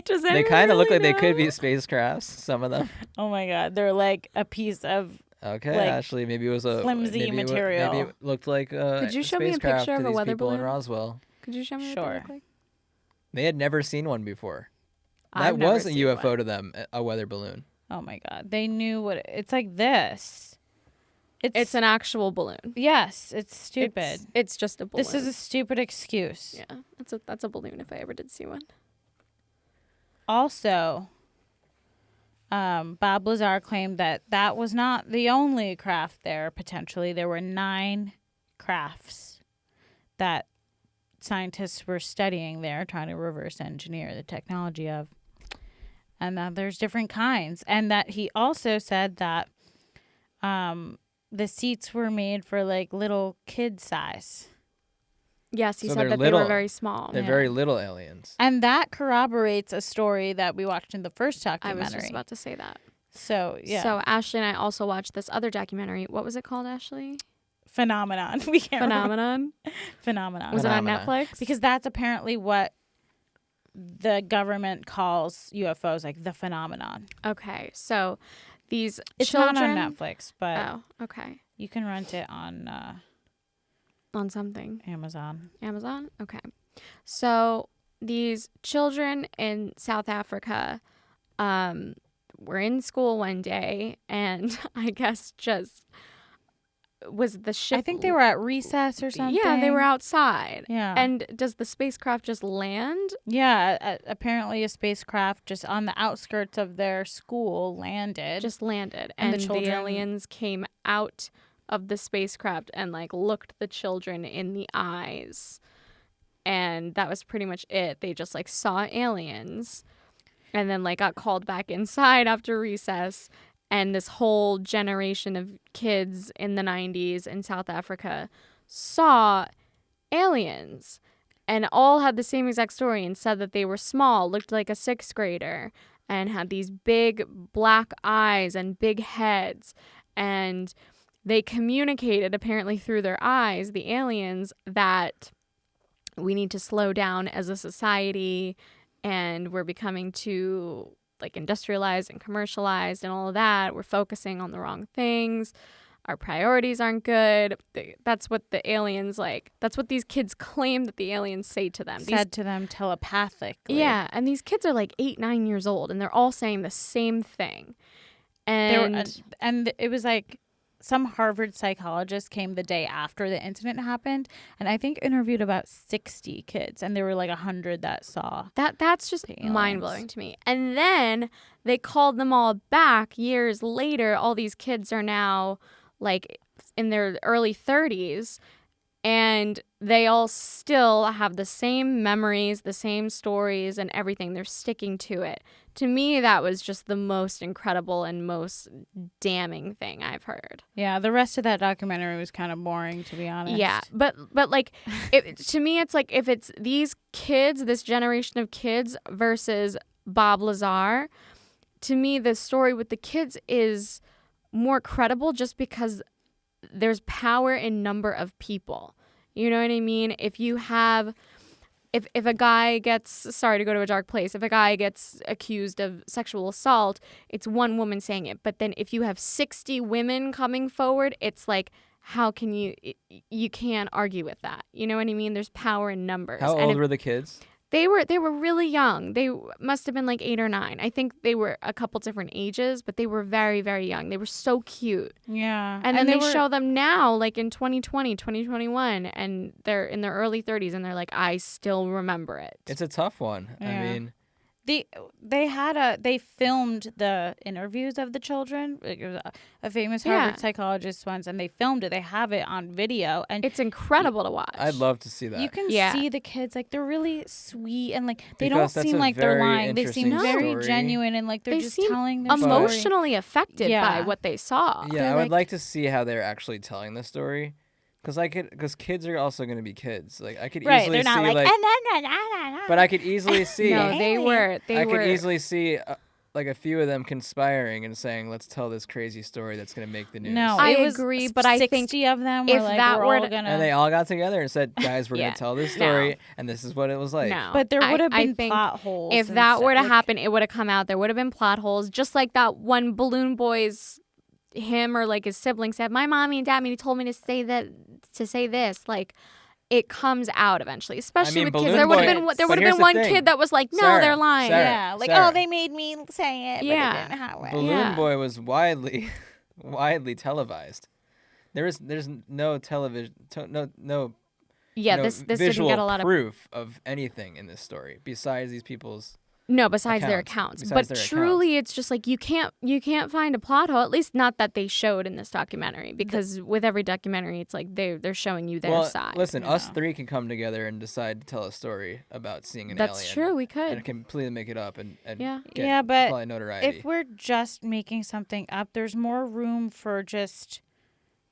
Does They anyone kind of look really like they could know? be spacecrafts, some of them. Oh my God. They're like a piece of. Okay, Like, Ashley, maybe it was a flimsy maybe material. Maybe it looked like a Could you show me a spacecraft picture to of a these weather people in balloon? Roswell. Could you show me what Sure. they look like? They had never seen one before. I've That never was a seen UFO one. to them, a weather balloon. Oh my God. They knew what. It's like this. It's an actual balloon. Yes, it's stupid. It's just a balloon. This is a stupid excuse. yeah. That's a balloon if I ever did see one. Also, Bob Lazar claimed that was not the only craft there. Potentially, there were 9 crafts that scientists were studying there, trying to reverse engineer the technology of. And that there's different kinds. And that he also said that the seats were made for like little kid size. Yes, he So said they're that they little. were very small. They're very little aliens. And that corroborates a story that we watched in the first I documentary. was just about to say that. So, yeah. So Ashley and I also watched this other documentary. What was it called, Ashley? Phenomenon. We can't remember. Phenomenon. Phenomenon. Was it on Phenomena. Netflix? Because that's apparently what the government calls UFOs, like the phenomenon. Okay, so these It's children. not on Netflix, but Oh, okay. you can rent it on On something. Amazon. Amazon? Okay. So these children in South Africa were in school one day and I guess just was the ship. I think they were at recess or something. Yeah, they were outside. Yeah. And does the spacecraft just land? Yeah, apparently a spacecraft just on the outskirts of their school landed. Just landed. And And, the the children- aliens came out of the spacecraft and like looked the children in the eyes. And that was pretty much it. They just like saw aliens and then like got called back inside after recess. And this whole generation of kids in the 90s in South Africa saw aliens and all had the same exact story and said that they were small, looked like a 6th grader, and had these big black eyes and big heads. And they communicated apparently through their eyes, the aliens, that we need to slow down as a society and we're becoming too like industrialized and commercialized and all of that. We're focusing on the wrong things. Our priorities aren't good. That's what the aliens like. That's what these kids claim that the aliens say to them. said to them telepathically. Yeah, and these kids are like 8, 9 years old, and they're all saying the same thing. They were, And and it was like some Harvard psychologist came the day after the incident happened, and I think interviewed about 60 kids, and there were like 100 that saw. That's just the aliens. mind-blowing to me. And then they called them all back years later. All these kids are now like in their early 30s, and they all still have the same memories, the same stories, and everything. They're sticking to it. To me, that was just the most incredible and most damning thing I've heard. Yeah, the rest of that documentary was kind of boring, to be honest. Yeah, but like, to me, it's like if it's these kids, this generation of kids versus Bob Lazar, to me, the story with the kids is more credible just because there's power in number of people. You know what I mean? If you have, if a guy gets, sorry to go to a dark place, if a guy gets accused of sexual assault, it's one woman saying it. But then if you have 60 women coming forward, it's like, how can you can't argue with that. You know what I mean? There's power in numbers. How old were the kids? They were really young. They must have been like 8 or 9. I think they were a couple different ages, but they were very, very young. They were so cute. Yeah. And then they show them now, like in 2020, 2021, and they're in their early 30s, and they're like, I still remember it. It's a tough one. Yeah. I mean, they filmed the interviews of the children. It was a famous Harvard psychologist once, and they filmed it. They have it on video, and it's incredible to watch. I'd love to see that. you can see the kids, like, they're really sweet, and like they Because don't that's seem a like they're very lying. They seem interesting very story. genuine, and like they're They just seem telling their story. emotionally affected Yeah. by what they saw. Yeah, They're I would like- like to see how they're actually telling the story, because kids are also going to be kids. Like I could Right, easily they're not see like, but I could easily see. No, they were. I could easily see like a few of them conspiring and saying, "Let's tell this crazy story that's going to make the news." No, I it was agree, but I 60 think of them were if like, that we're were all to- gonna. And they all got together and said, "Guys, we're Yeah. going to tell this No. story, and this is what it was like." No. But there would have I been think plot holes. If and that were to stuff, like- happen, it would have come out. There would have been plot holes, just like that one balloon boy's, him or like his sibling said, "My mommy and daddy told me to say this." Like, it comes out eventually, especially with kids. Balloon There would have Boy- been there but would have here's been the one thing. kid that was like, "No, Sarah, they're lying." Sarah, Yeah, like, Sarah. oh, they made me say it, Yeah. but it didn't happen. Balloon Yeah. Boy was widely televised. There's no television, no Yeah, no this didn't visual get a lot of proof of anything in this story besides these people's. no besides their accounts. accounts. Besides But their truly, it's just like you can't find a plot hole. At least not that they showed in this documentary, because with every documentary, it's like they're showing you their side. Listen, you us know. 3 can come together and decide to tell a story about seeing an That's alien. true. We could. And completely make it up and Yeah. get Yeah, but probably notoriety. if we're just making something up, there's more room for just,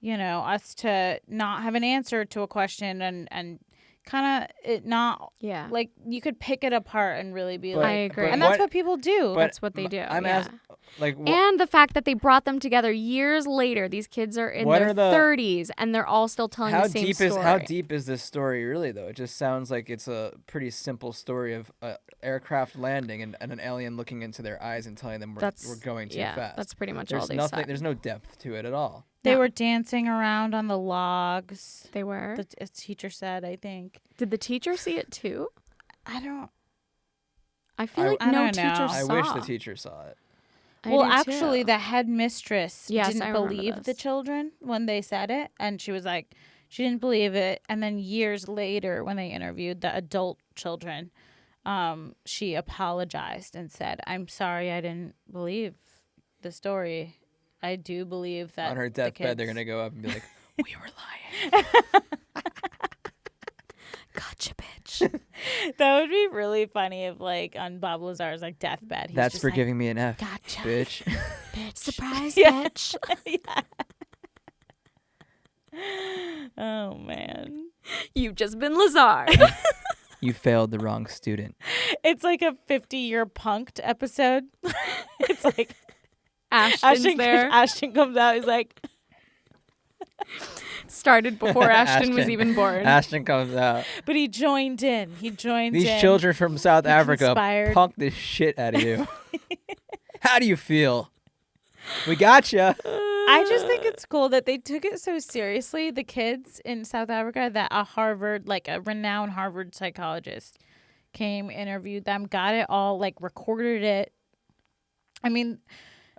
us to not have an answer to a question and kind of it not Yeah. like you could pick it apart and really be But- I like, agree. and that's what people do. but That's what they do. I'm yeah. asking, like, And the fact that they brought them together years later. These kids are in What their are the- 30s, and they're all still telling how the same deep story. how deep is this story really though? It just sounds like it's a pretty simple story of an aircraft landing and an alien looking into their eyes and telling them we're going too fast. That's pretty much There's all they nothing. said. There's no depth to it at all. They No. were dancing around on the logs. They were. The teacher said, I think. Did the teacher see it too? I don't. I feel I- like I no don't know. teacher I saw. wish the teacher saw it. I Well, do actually, too. the headmistress Yes, I didn't remember believe the this. children when they said it, and she was like, she didn't believe it. And then years later, when they interviewed the adult children, she apologized and said, "I'm sorry, I didn't believe the story. I do believe that On her the deathbed, they're kids-" gonna go up and be like, "We were lying." Gotcha, bitch. That would be really funny if, like, on Bob Lazar's like deathbed, he's That's just for like, giving me an F, "Gotcha, bitch. bitch." Surprise, Yeah. bitch. Oh man. You've just been Lazar. You failed the wrong student. It's like a 50-year punked episode. It's like Ashton's there. Ashton comes out. He's like, Started before Ashton was Ashton. even born. Ashton comes out. but he joined in. He joined These in. children from South He Africa conspired. punked the shit out of you. How do you feel? We gotcha. I just think it's cool that they took it so seriously, the kids in South Africa, that a renowned Harvard psychologist came, interviewed them, got it all, like, recorded it. I mean,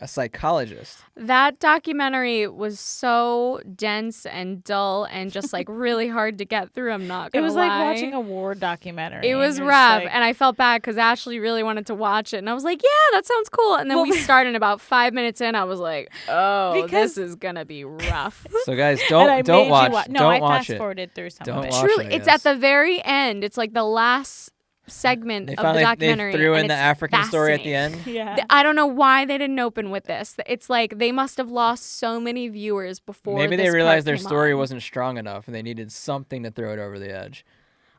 A psychologist. That documentary was so dense and dull and just like really hard to get through. I'm not It gonna was lie. like watching a war documentary. It was and rough, like- and I felt bad because Ashley really wanted to watch it, and I was like, "Yeah, that sounds cool." And then we started about 5 minutes in. I was like, "Oh, Because- this is gonna be rough." So guys, and I don't made watch. you No, don't I watch fast it. forwarded through some Don't of it. watch Truly, it, it's yes. at the very end. It's like the last segment They of the finally documentary. they threw and in the it's African story at the fascinating. end. Yeah. I don't know why they didn't open with this. It's like they must have lost so many viewers before. Maybe they this realized part their came story on. wasn't strong enough, and they needed something to throw it over the edge.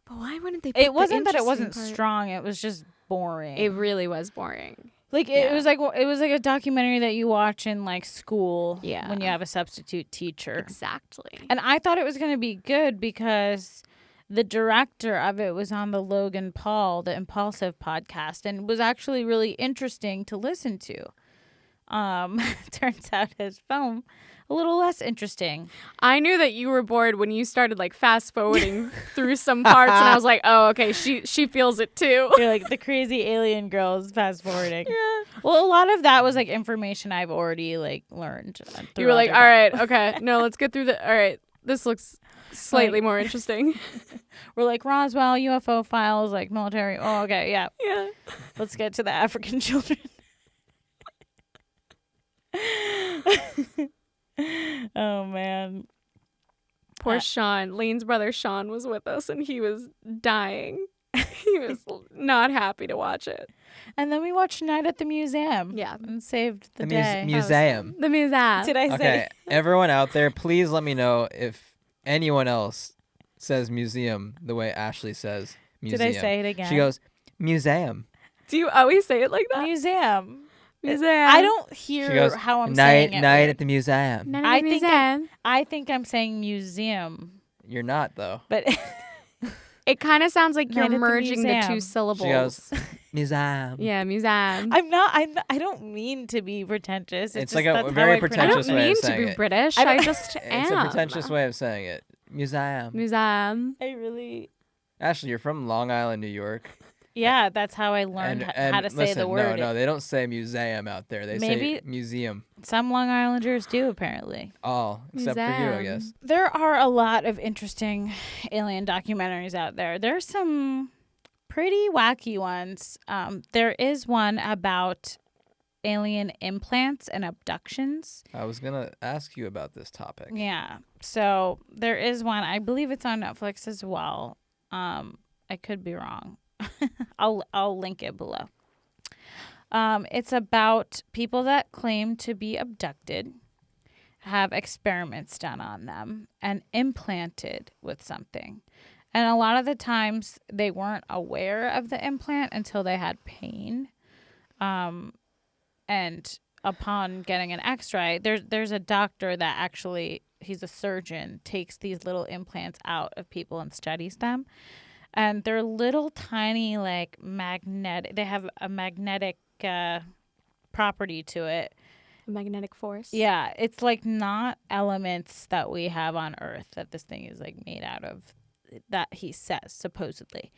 But why wouldn't they? Put It wasn't the that it interesting wasn't part? strong. It was just boring. It really was boring. Like it Yeah. was like a documentary that you watch in like school Yeah. when you have a substitute teacher. Exactly. And I thought it was going to be good because the director of it was on the Logan Paul, the Impulsive podcast, and was actually really interesting to listen to. Turns out his film a little less interesting. I knew that you were bored when you started like fast forwarding through some parts, and I was like, "Oh, okay, she feels it too." You're like the crazy alien girls fast forwarding. Yeah. Well, a lot of that was like information I've already like learned. You were like, "All right, okay, no, let's get through the. All right, this looks slightly more interesting." We're like Roswell, UFO files, like military. Oh, okay, yeah. Yeah. Let's get to the African children. Oh man. Poor Sean, Layne's brother Sean was with us, and he was dying. He was not happy to watch it. And then we watched Night at the Museum. Yeah. And saved the The day. museum. The museum. Did I say? Okay, everyone out there, please let me know if anyone else says museum the way Ashley says museum. Did I say it again? She goes, museum. Do you always say it like that? Museum. Museum. I don't She hear goes, how I'm saying it. night weird. at the museum. None of I the think museum. I think I'm saying museum. You're not, though. But It kind of sounds like you're Night at the merging the museum. two syllables. She goes, museum. Yeah, museum. I'm not. I don't mean to be pretentious. It's just like a that's how very I pretentious I way don't of mean to saying be it. British. I I, don't- just am. It's a pretentious way of saying it. Museum. Museum. I really. Ashley, you're from Long Island, New York. Yeah, that's how I learned how to say listen, the word. No, they don't say museum out there. They Maybe- say museum. Some Long Islanders do apparently. All except for you, I Museum. guess. There are a lot of interesting alien documentaries out there. There's some pretty wacky ones. There is one about alien implants and abductions. I was gonna ask you about this topic. Yeah. So there is one. I believe it's on Netflix as well. I could be wrong. I'll link it below. It's about people that claim to be abducted, have experiments done on them, and implanted with something. And a lot of the times they weren't aware of the implant until they had pain. And upon getting an x-ray, there's a doctor that actually, he's a surgeon, takes these little implants out of people and studies them. And they're little tiny like magnetic, they have a magnetic property to it. Magnetic force. Yeah, it's like not elements that we have on Earth that this thing is like made out of, that he says supposedly.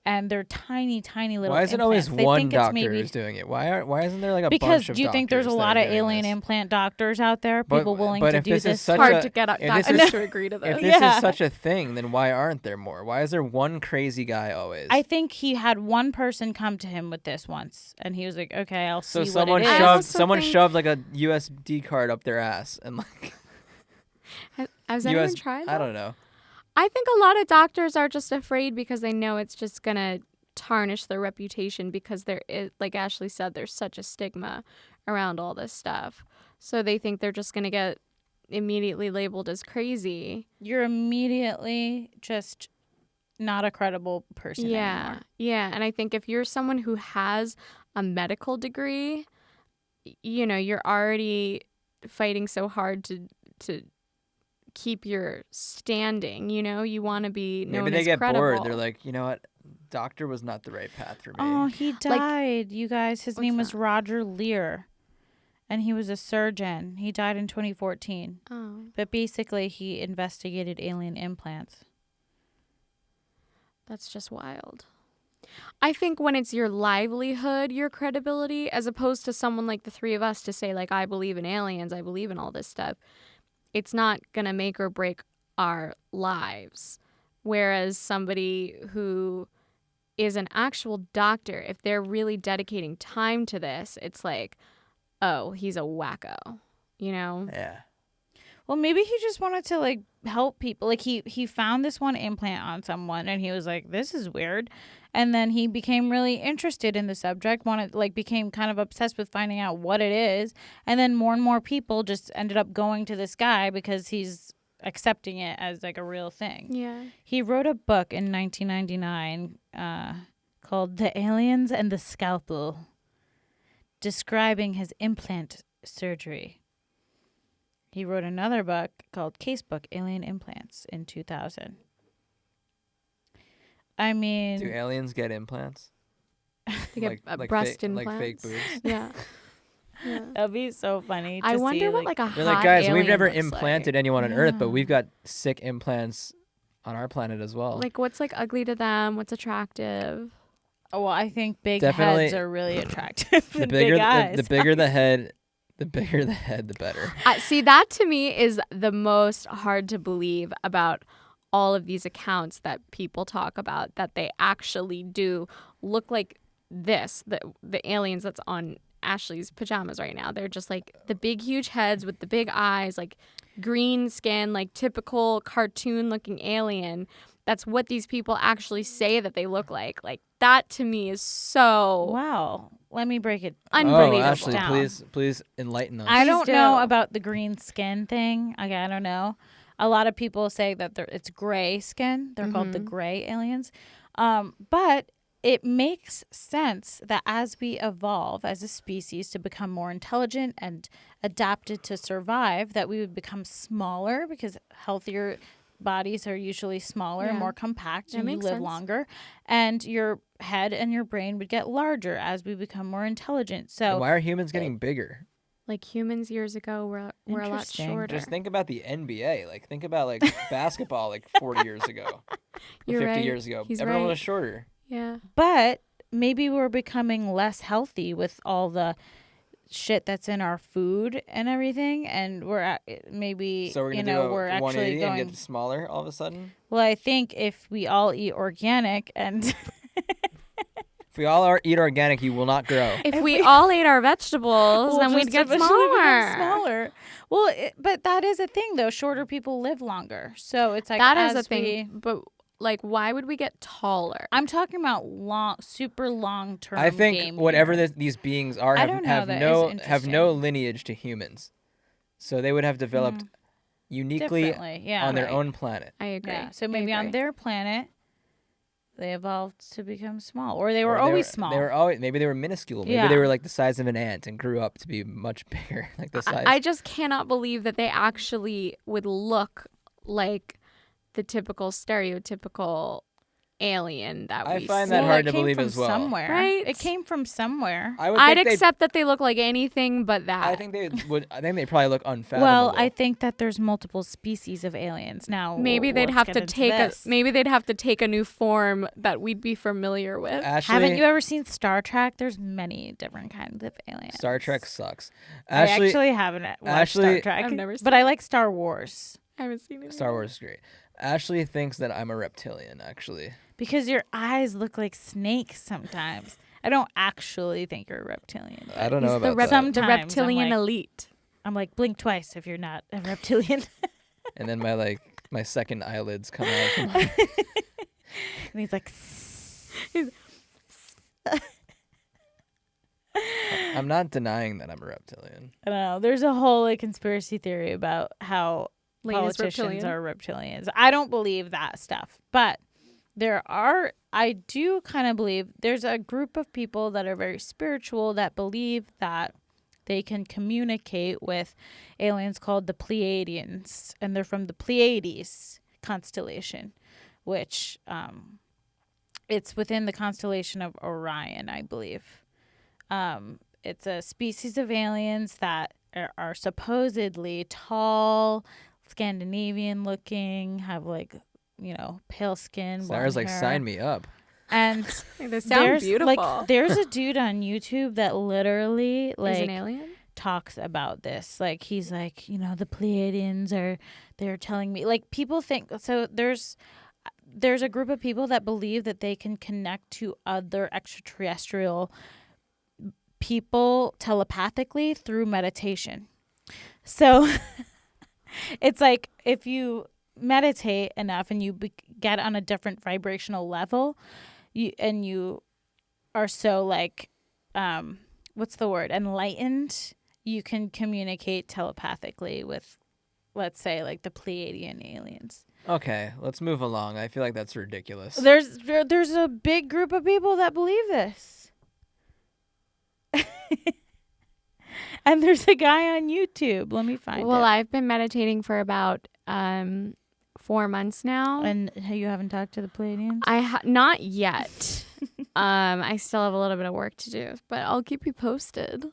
And they're tiny, tiny little. Why is it implants. always They one think it's doctor maybe- who's doing it? Why isn't there like a Because bunch of do you think there's a doctors that lot are of doing alien this? implant doctors out there? But- People willing but to if do this is this? such Hard a- to get if this doctors is- to agree to If this. this Yeah. is such a thing, then why aren't there more? Why is there one crazy guy always? I think he had one person come to him with this once, and he was like, "Okay, I'll so see someone what it is." shoved also someone think- shoved like a USB card up their ass and like Has anyone US tried that? I don't know. I think a lot of doctors are just afraid because they know it's just going to tarnish their reputation because there is, like Ashley said, there's such a stigma around all this stuff. So they think they're just going to get immediately labeled as crazy. You're immediately just not a credible person Yeah. anymore. Yeah. And I think if you're someone who has a medical degree, you know, you're already fighting so hard to keep your standing, you know? You want to be known Maybe they as get credible. bored. They're like, you know what? Doctor was not the right path for me. Oh, he died, you guys. His What's name was that? Roger Lear, and he was a surgeon. He died in 2014. Oh. But basically, he investigated alien implants. That's just wild. I think when it's your livelihood, your credibility, as opposed to someone like the three of us to say, like, I believe in aliens, I believe in all this stuff, it's not going to make or break our lives. Whereas somebody who is an actual doctor, if they're really dedicating time to this, it's like, oh, he's a wacko, you know? Yeah. Well, maybe he just wanted to like help people. Like he found this one implant on someone and he was like, this is weird. And then he became really interested in the subject, became kind of obsessed with finding out what it is. And then more and more people just ended up going to this guy because he's accepting it as like a real thing. Yeah. He wrote a book in 1999 called The Aliens and the Scalpel, describing his implant surgery. He wrote another book called Casebook Alien Implants in 2000. I mean, Do aliens get implants? They get breast implants. Like fake boobs? Yeah. Yeah. that'd be so funny. To I wonder see, what like a They're hot like, guys, we've alien never looks implanted like. anyone on Earth, but Yeah. we've got sick implants on our planet as well. Like what's like ugly to them? What's attractive? Oh, well, I think big Definitely- heads are really attractive. the and bigger big eyes. the bigger the head, the bigger the head, the better. See, that to me is the most hard to believe about all of these accounts that people talk about, that they actually do look like this, the aliens that's on Ashley's pajamas right now. They're just like the big, huge heads with the big eyes, like green skin, like typical cartoon looking alien. That's what these people actually say that they look like. Like that to me is so Wow. Let me break it. unbelievable. Oh, Ashley, down. please enlighten us. I Please don't know do. about the green skin thing. Okay, I don't know. A lot of people say that it's gray skin. They're called the gray aliens. But it makes sense that as we evolve as a species to become more intelligent and adapted to survive, that we would become smaller because healthier bodies are usually smaller and Yeah. more compact, That and you makes live sense. longer. And your head and your brain would get larger as we become more intelligent. And So why are humans getting bigger? Like humans years ago were a lot Interesting. shorter. Just think about the NBA. Like think about like basketball like 40 years ago, or You're 50 right. years ago. He's Everyone right. was shorter. Yeah. But maybe we're becoming less healthy with all the shit that's in our food and everything, and we're at, maybe So we're gonna do a we're actually 180 going. and get smaller all of a sudden. Well, I think if we all eat organic and If we all eat organic, you will not grow. If we all ate our vegetables, we'll then we'd just get eventually smaller. become smaller. Well, but that is a thing though. Shorter people live longer, so it's like That is a as thing. But like, why would we get taller? I'm talking about super long term. I think game whatever here. these beings are I have, don't know, have that no is have no interesting. lineage to humans, so they would have developed uniquely Differently, yeah, on their right. own planet. I agree. Yeah, so I maybe on agree. their planet, they evolved to become small, or they Or were always small. They were always maybe they were minuscule. Maybe Yeah. they were like the size of an ant and grew up to be much bigger, like the size. I just cannot believe that they actually would look like the typical stereotypical alien that I we find see. that Well, hard it to came believe from as well. Somewhere, Right? It came from somewhere. I would I'd think they'd- accept that they look like anything but that. I think they would. I think they probably look unfathomable. Well, I think that there's multiple species of aliens now. maybe they'd let's have get to into take this. maybe they'd have to take a new form that we'd be familiar with. Ashley, Haven't you ever seen Star Trek? There's many different kinds of aliens. Star Trek sucks. I Ashley, actually haven't watched Ashley- Star Trek, I've never but I like Star Wars I haven't seen it. Star Wars is great. Ashley thinks that I'm a reptilian. Actually, because your eyes look like snakes sometimes. I don't actually think you're a reptilian. I don't know He's the, about that. Sometimes the I'm reptilian like- elite. I'm like, blink twice if you're not a reptilian. And then my second eyelids come out. From my, And he's like, I'm not denying that I'm a reptilian. I don't know. There's a whole like conspiracy theory about how Layne is politicians reptilian. are reptilians. I don't believe that stuff, but I do kind of believe there's a group of people that are very spiritual that believe that they can communicate with aliens called the Pleiadians, and they're from the Pleiades constellation, which it's within the constellation of Orion, I believe. It's a species of aliens that are supposedly tall, Scandinavian looking, have like, pale skin. Sarah's blonde like, hair. sign me up. They sound beautiful. There's a dude on YouTube that literally Is an alien? talks about this. Like he's like, the Pleiadians they're telling me, like, people think so. There's a group of people that believe that they can connect to other extraterrestrial people telepathically through meditation. So it's like if you meditate enough and you get on a different vibrational level, you are so like what's the word, enlightened, you can communicate telepathically with, let's say, like the Pleiadian aliens. Okay, let's move along. I feel like that's ridiculous. There's a big group of people that believe this. And there's a guy on YouTube. Let me find it. Well, I've been meditating for about 4 months now. And you haven't talked to the Pleiadians? Not yet. I still have a little bit of work to do, but I'll keep you posted.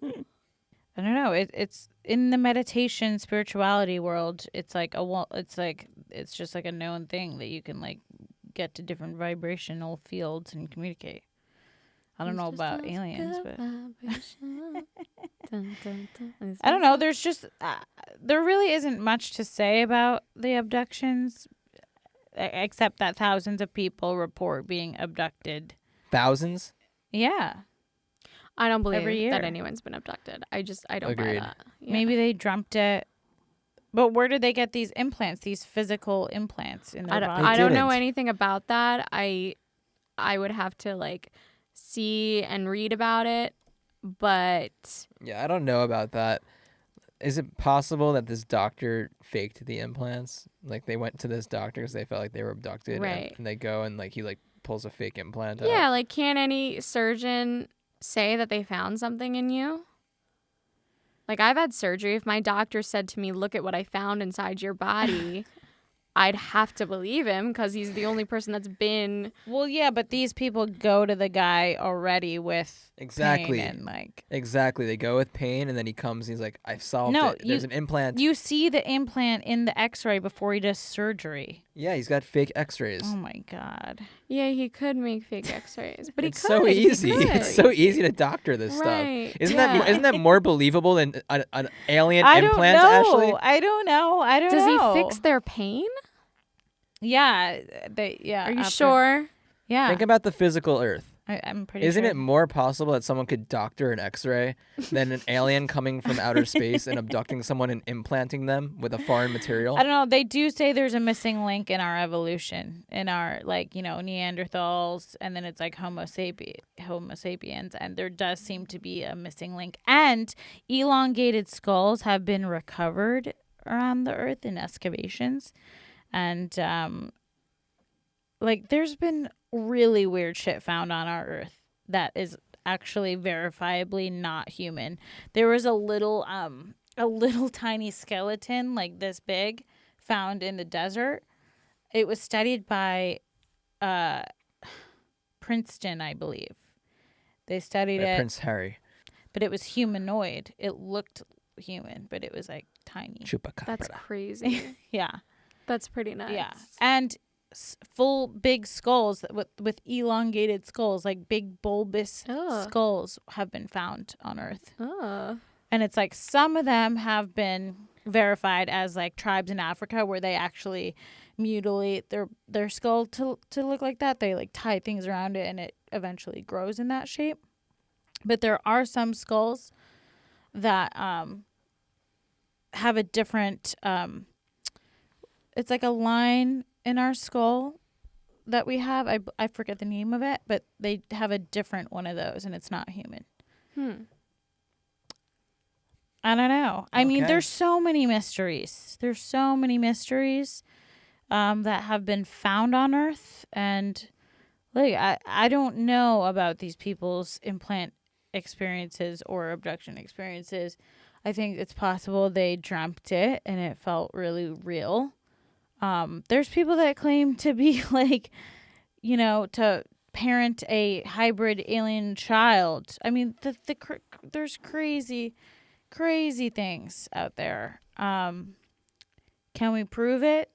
I don't know. It's in the meditation spirituality world. It's just like a known thing that you can like get to different vibrational fields and communicate. I don't know about aliens, but I don't know. There's just there really isn't much to say about the abductions, except that thousands of people report being abducted. Thousands? Yeah. I don't Every believe year. that anyone's been abducted. I don't Agreed. buy that. Yeah. Maybe they dreamt it. But where did they get these implants, these physical implants in their body? I don't know didn't. anything about that. I would have to like see and read about it, but Yeah, I don't know about that. Is it possible that this doctor faked the implants? Like they went to this doctor because they felt like they were abducted, Right. and they go and like he like pulls a fake implant out. yeah, like can any surgeon say that they found something in you? Like I've had surgery. If my doctor said to me, "Look at what I found inside your body," I'd have to believe him because he's the only person that's been. Well, yeah, but these people go to the guy already with Exactly. pain and like. Exactly. They go with pain, and then he comes. And he's like, "I've solved No, it. There's an implant." You see the implant in the X-ray before he does surgery. Yeah, he's got fake X-rays. Oh my God. Yeah, he could make fake X-rays, but It's he could. so He easy. could. It's so easy to doctor this Right, stuff. Isn't yeah. that more believable than an alien I don't implant? know. Ashley? I don't know. Does know. he fix their pain? Yeah. Are you sure? Yeah. Think about the physical Earth. I'm pretty Isn't sure. it more possible that someone could doctor an X-ray than an alien coming from outer space and abducting someone and implanting them with a foreign material? I don't know. They do say there's a missing link in our evolution, in our Neanderthals, and then it's like Homo sapiens, and there does seem to be a missing link. And elongated skulls have been recovered around the Earth in excavations, and there's been really weird shit found on our Earth that is actually verifiably not human. There was a little tiny skeleton like this big found in the desert. It was studied by Princeton, I believe. They studied it. Prince Harry. But it was humanoid. It looked human, but it was like tiny. Chupacabra. That's crazy. Yeah. That's pretty nice. Yeah. And full big skulls with elongated skulls, like big bulbous skulls have been found on Earth. Oh. And it's like some of them have been verified as like tribes in Africa where they actually mutilate their skull to look like that. They like tie things around it and it eventually grows in that shape. But there are some skulls that have a different it's like a line in our skull that we have. I forget the name of it, but they have a different one of those and it's not human. I don't know. I mean, there's so many mysteries. There's so many mysteries that have been found on Earth. And like, I don't know about these people's implant experiences or abduction experiences. I think it's possible they dreamt it and it felt really real. There's people that claim to be like, to parent a hybrid alien child. I mean, there's crazy things out there. Can we prove it?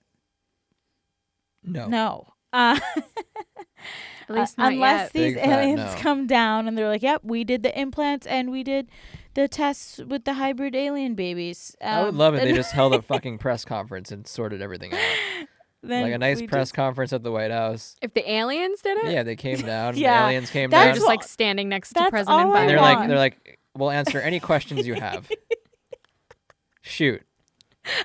No. No. At least not unless yet. these Big fat aliens no. come down and they're like, "Yep, we did the implants and we did the tests with the hybrid alien babies." I would love it. They and just held a fucking press conference and sorted everything out. then Like a nice we press just- conference at the White House. If the aliens did it, Yeah, they came down. Yeah, The aliens came that's they're down. just like standing next to that's President all I Biden. And want. they're like, we'll answer any questions you have. Shoot.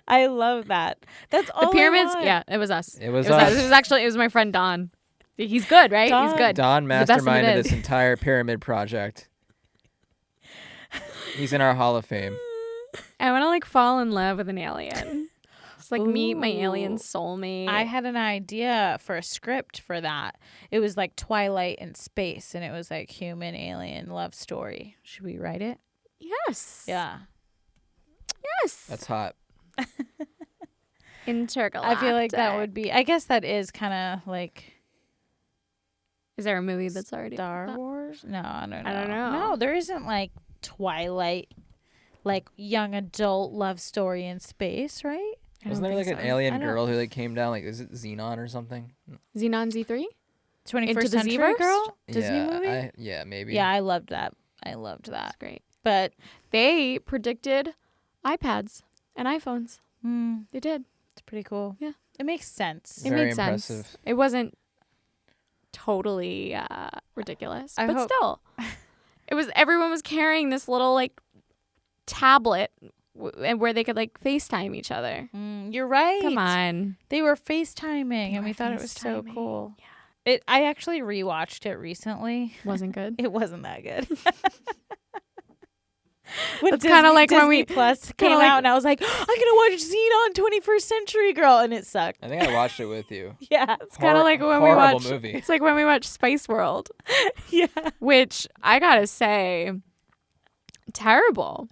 I love that. That's all. The pyramids, I want. yeah, it was us. It was us. us. It was my friend Don. He's good, right? Don- He's good. Don He's the best one masterminded it this is. entire pyramid project. He's in our Hall of Fame. I want to like fall in love with an alien. Just like meet my alien Ooh. soulmate. I had an idea for a script for that. It was like Twilight in space, and it was like human alien love story. Should we write it? Yes. Yeah. Yes. That's hot. Intergalactic. I feel like that would be. I guess that is kind of like Is there a movie that's already Star that? Wars. No, I don't know. I don't know. No, there isn't like Twilight, like young adult love story in space, right? I Wasn't don't there like think an so. alien I don't- girl who like came down? Like, is it Xenon or something? Xenon Z3? 21st Into the Century Zverse? Girl Disney yeah, movie. yeah, maybe. Yeah, I loved that. I loved that. That's great. But They predicted iPads and iPhones. They did. it's pretty cool. Yeah. It makes sense. It Very made sense. impressive. It wasn't totally ridiculous, I but hope- still, everyone was carrying this little like tablet and where they could like FaceTime each other. You're right. Come on, They were FaceTiming, and were we thought it was so FaceTiming. cool. I actually rewatched it recently. wasn't good. It wasn't that good. When That's kinda like when Disney we- Plus came kinda like- out, and I was like, I'm gonna watch Xenon 21st Century Girl, and it sucked. I think I watched it with you. Yeah, It's kind of like when we horrible watch. movie. It's like when we watch Spice World, yeah. which I gotta say, terrible.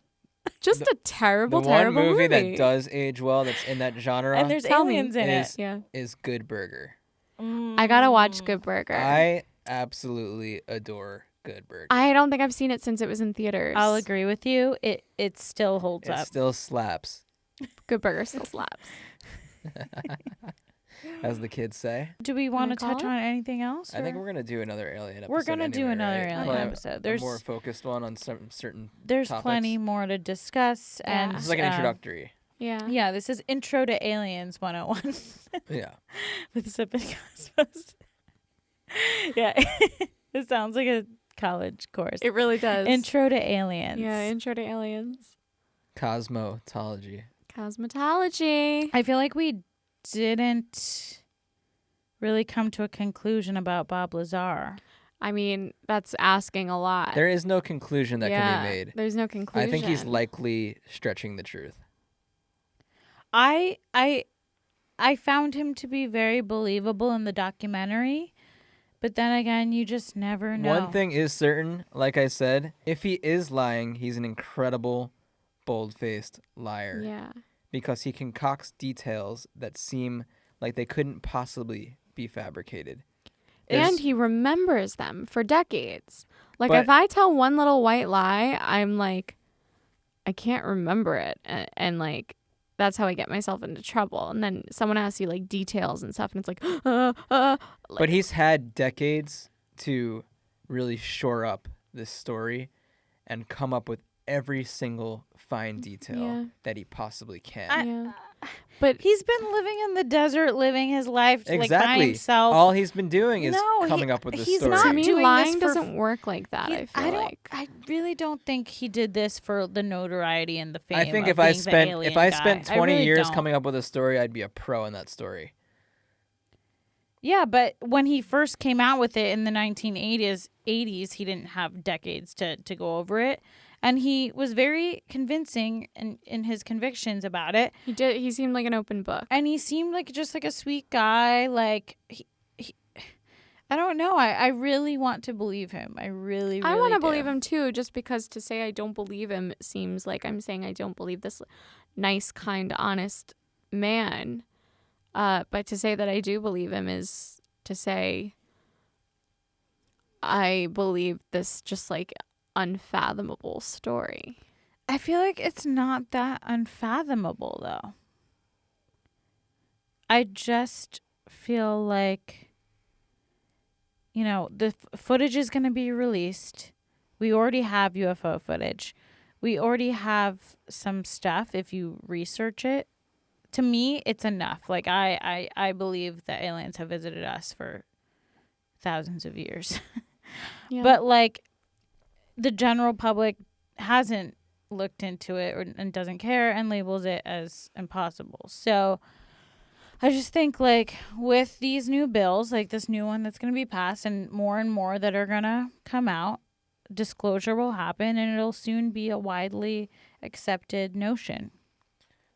Just a terrible, The one terrible movie that does age well that's in that genre And there's Tell me. aliens in is it. Yeah, is Good Burger. I gotta watch Good Burger. I absolutely adore Good Burger. I don't think I've seen it since it was in theaters. I'll agree with you. It still holds It up. still slaps, Good Burger still slaps. as the kids say. Do we want to call touch it? on anything else? I think or- we're gonna do another alien episode. We're gonna do anyway, another right? alien Probably episode. A There's- more focused one on some certain. There's topics. plenty more to discuss, Yeah. and This is like an introductory. Yeah. Yeah, this is Intro to Aliens 101 Yeah. with Sippin Cosmos. Yeah, it sounds like a college course. It really does. Intro to Aliens. Yeah, Intro to Aliens. Cosmotology. Cosmetology. I feel like we didn't really come to a conclusion about Bob Lazar. I mean, that's asking a lot. There is no conclusion that yeah, can be made. There's no conclusion. I think he's likely stretching the truth. I found him to be very believable in the documentary, but then again, you just never know. One thing is certain, like I said, if he is lying, he's an incredible, bold-faced liar. Yeah. Because he concocts details that seem like they couldn't possibly be fabricated. And There's- he remembers them for decades. Like, But- if I tell one little white lie, I'm like, I can't remember it. And like, that's how I get myself into trouble. And then someone asks you, like, details and stuff, and it's like, But he's had decades to really shore up this story and come up with every single fine detail Yeah. that he possibly can. yeah. But He's been living in the desert, living his life like by Exactly. himself. All he's been doing is No, coming up with this he's story. not to me, doing lying this for- doesn't work like that, I feel I really don't think he did this for the notoriety and the fame. I think of if I being the spent alien I guy. spent I 20 really years don't. coming up with a story, I'd be a pro in that story. Yeah, but when he first came out with it in the 1980s, he didn't have decades to go over it. And he was very convincing in his convictions about it. he seemed like an open book. And he seemed like just like a sweet guy. Like, he I don't know. I really want to believe him. I really I want to do. believe him too, just because to say I don't believe him seems like I'm saying I don't believe this nice, kind, honest man. But to say that I do believe him is to say I believe this just like unfathomable story. I feel like it's not that unfathomable, though. I just feel like the footage is going to be released. We already have UFO footage. We already have some stuff if you research it. To me, it's enough. Like, I believe that aliens have visited us for thousands of years. Yeah. But, like, the general public hasn't looked into it and doesn't care and labels it as impossible. So I just think, like, with these new bills, like this new one that's going to be passed and more that are going to come out, disclosure will happen and it'll soon be a widely accepted notion.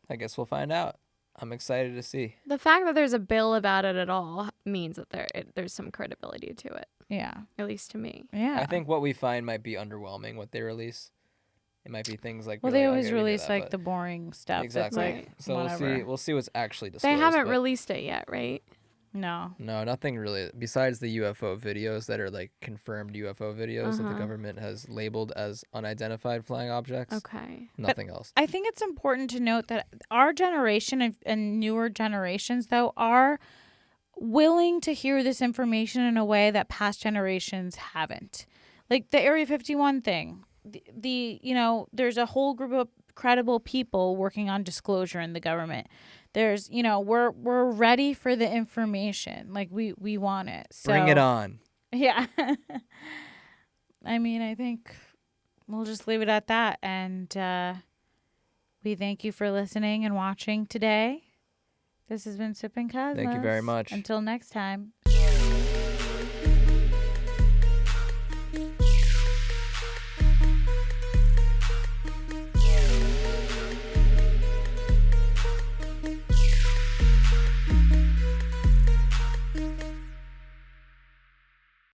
I guess we'll find out. I'm excited to see. The fact that there's a bill about it at all means that there's some credibility to it, Yeah. at least to me. Yeah. I think what we find might be underwhelming, what they release. It might be things like... Well, we're they like, always okay, we knew release, that, like, but- the boring stuff. Exactly. It's like, So whatever. we'll see what's actually disclosed. They haven't but- released it yet, right? No. No, nothing really. Besides the UFO videos that are like confirmed UFO videos that the government has labeled as unidentified flying objects. Okay. Nothing else. I think it's important to note that our generation and newer generations, though, are willing to hear this information in a way that past generations haven't. Like the Area 51 thing. There's a whole group of credible people working on disclosure in the government. There's, we're ready for the information. Like we want it. So, Bring it on. Yeah. I mean, I think we'll just leave it at that. And we thank you for listening and watching today. This has been Sippin Cosmos. Thank you very much. Until next time.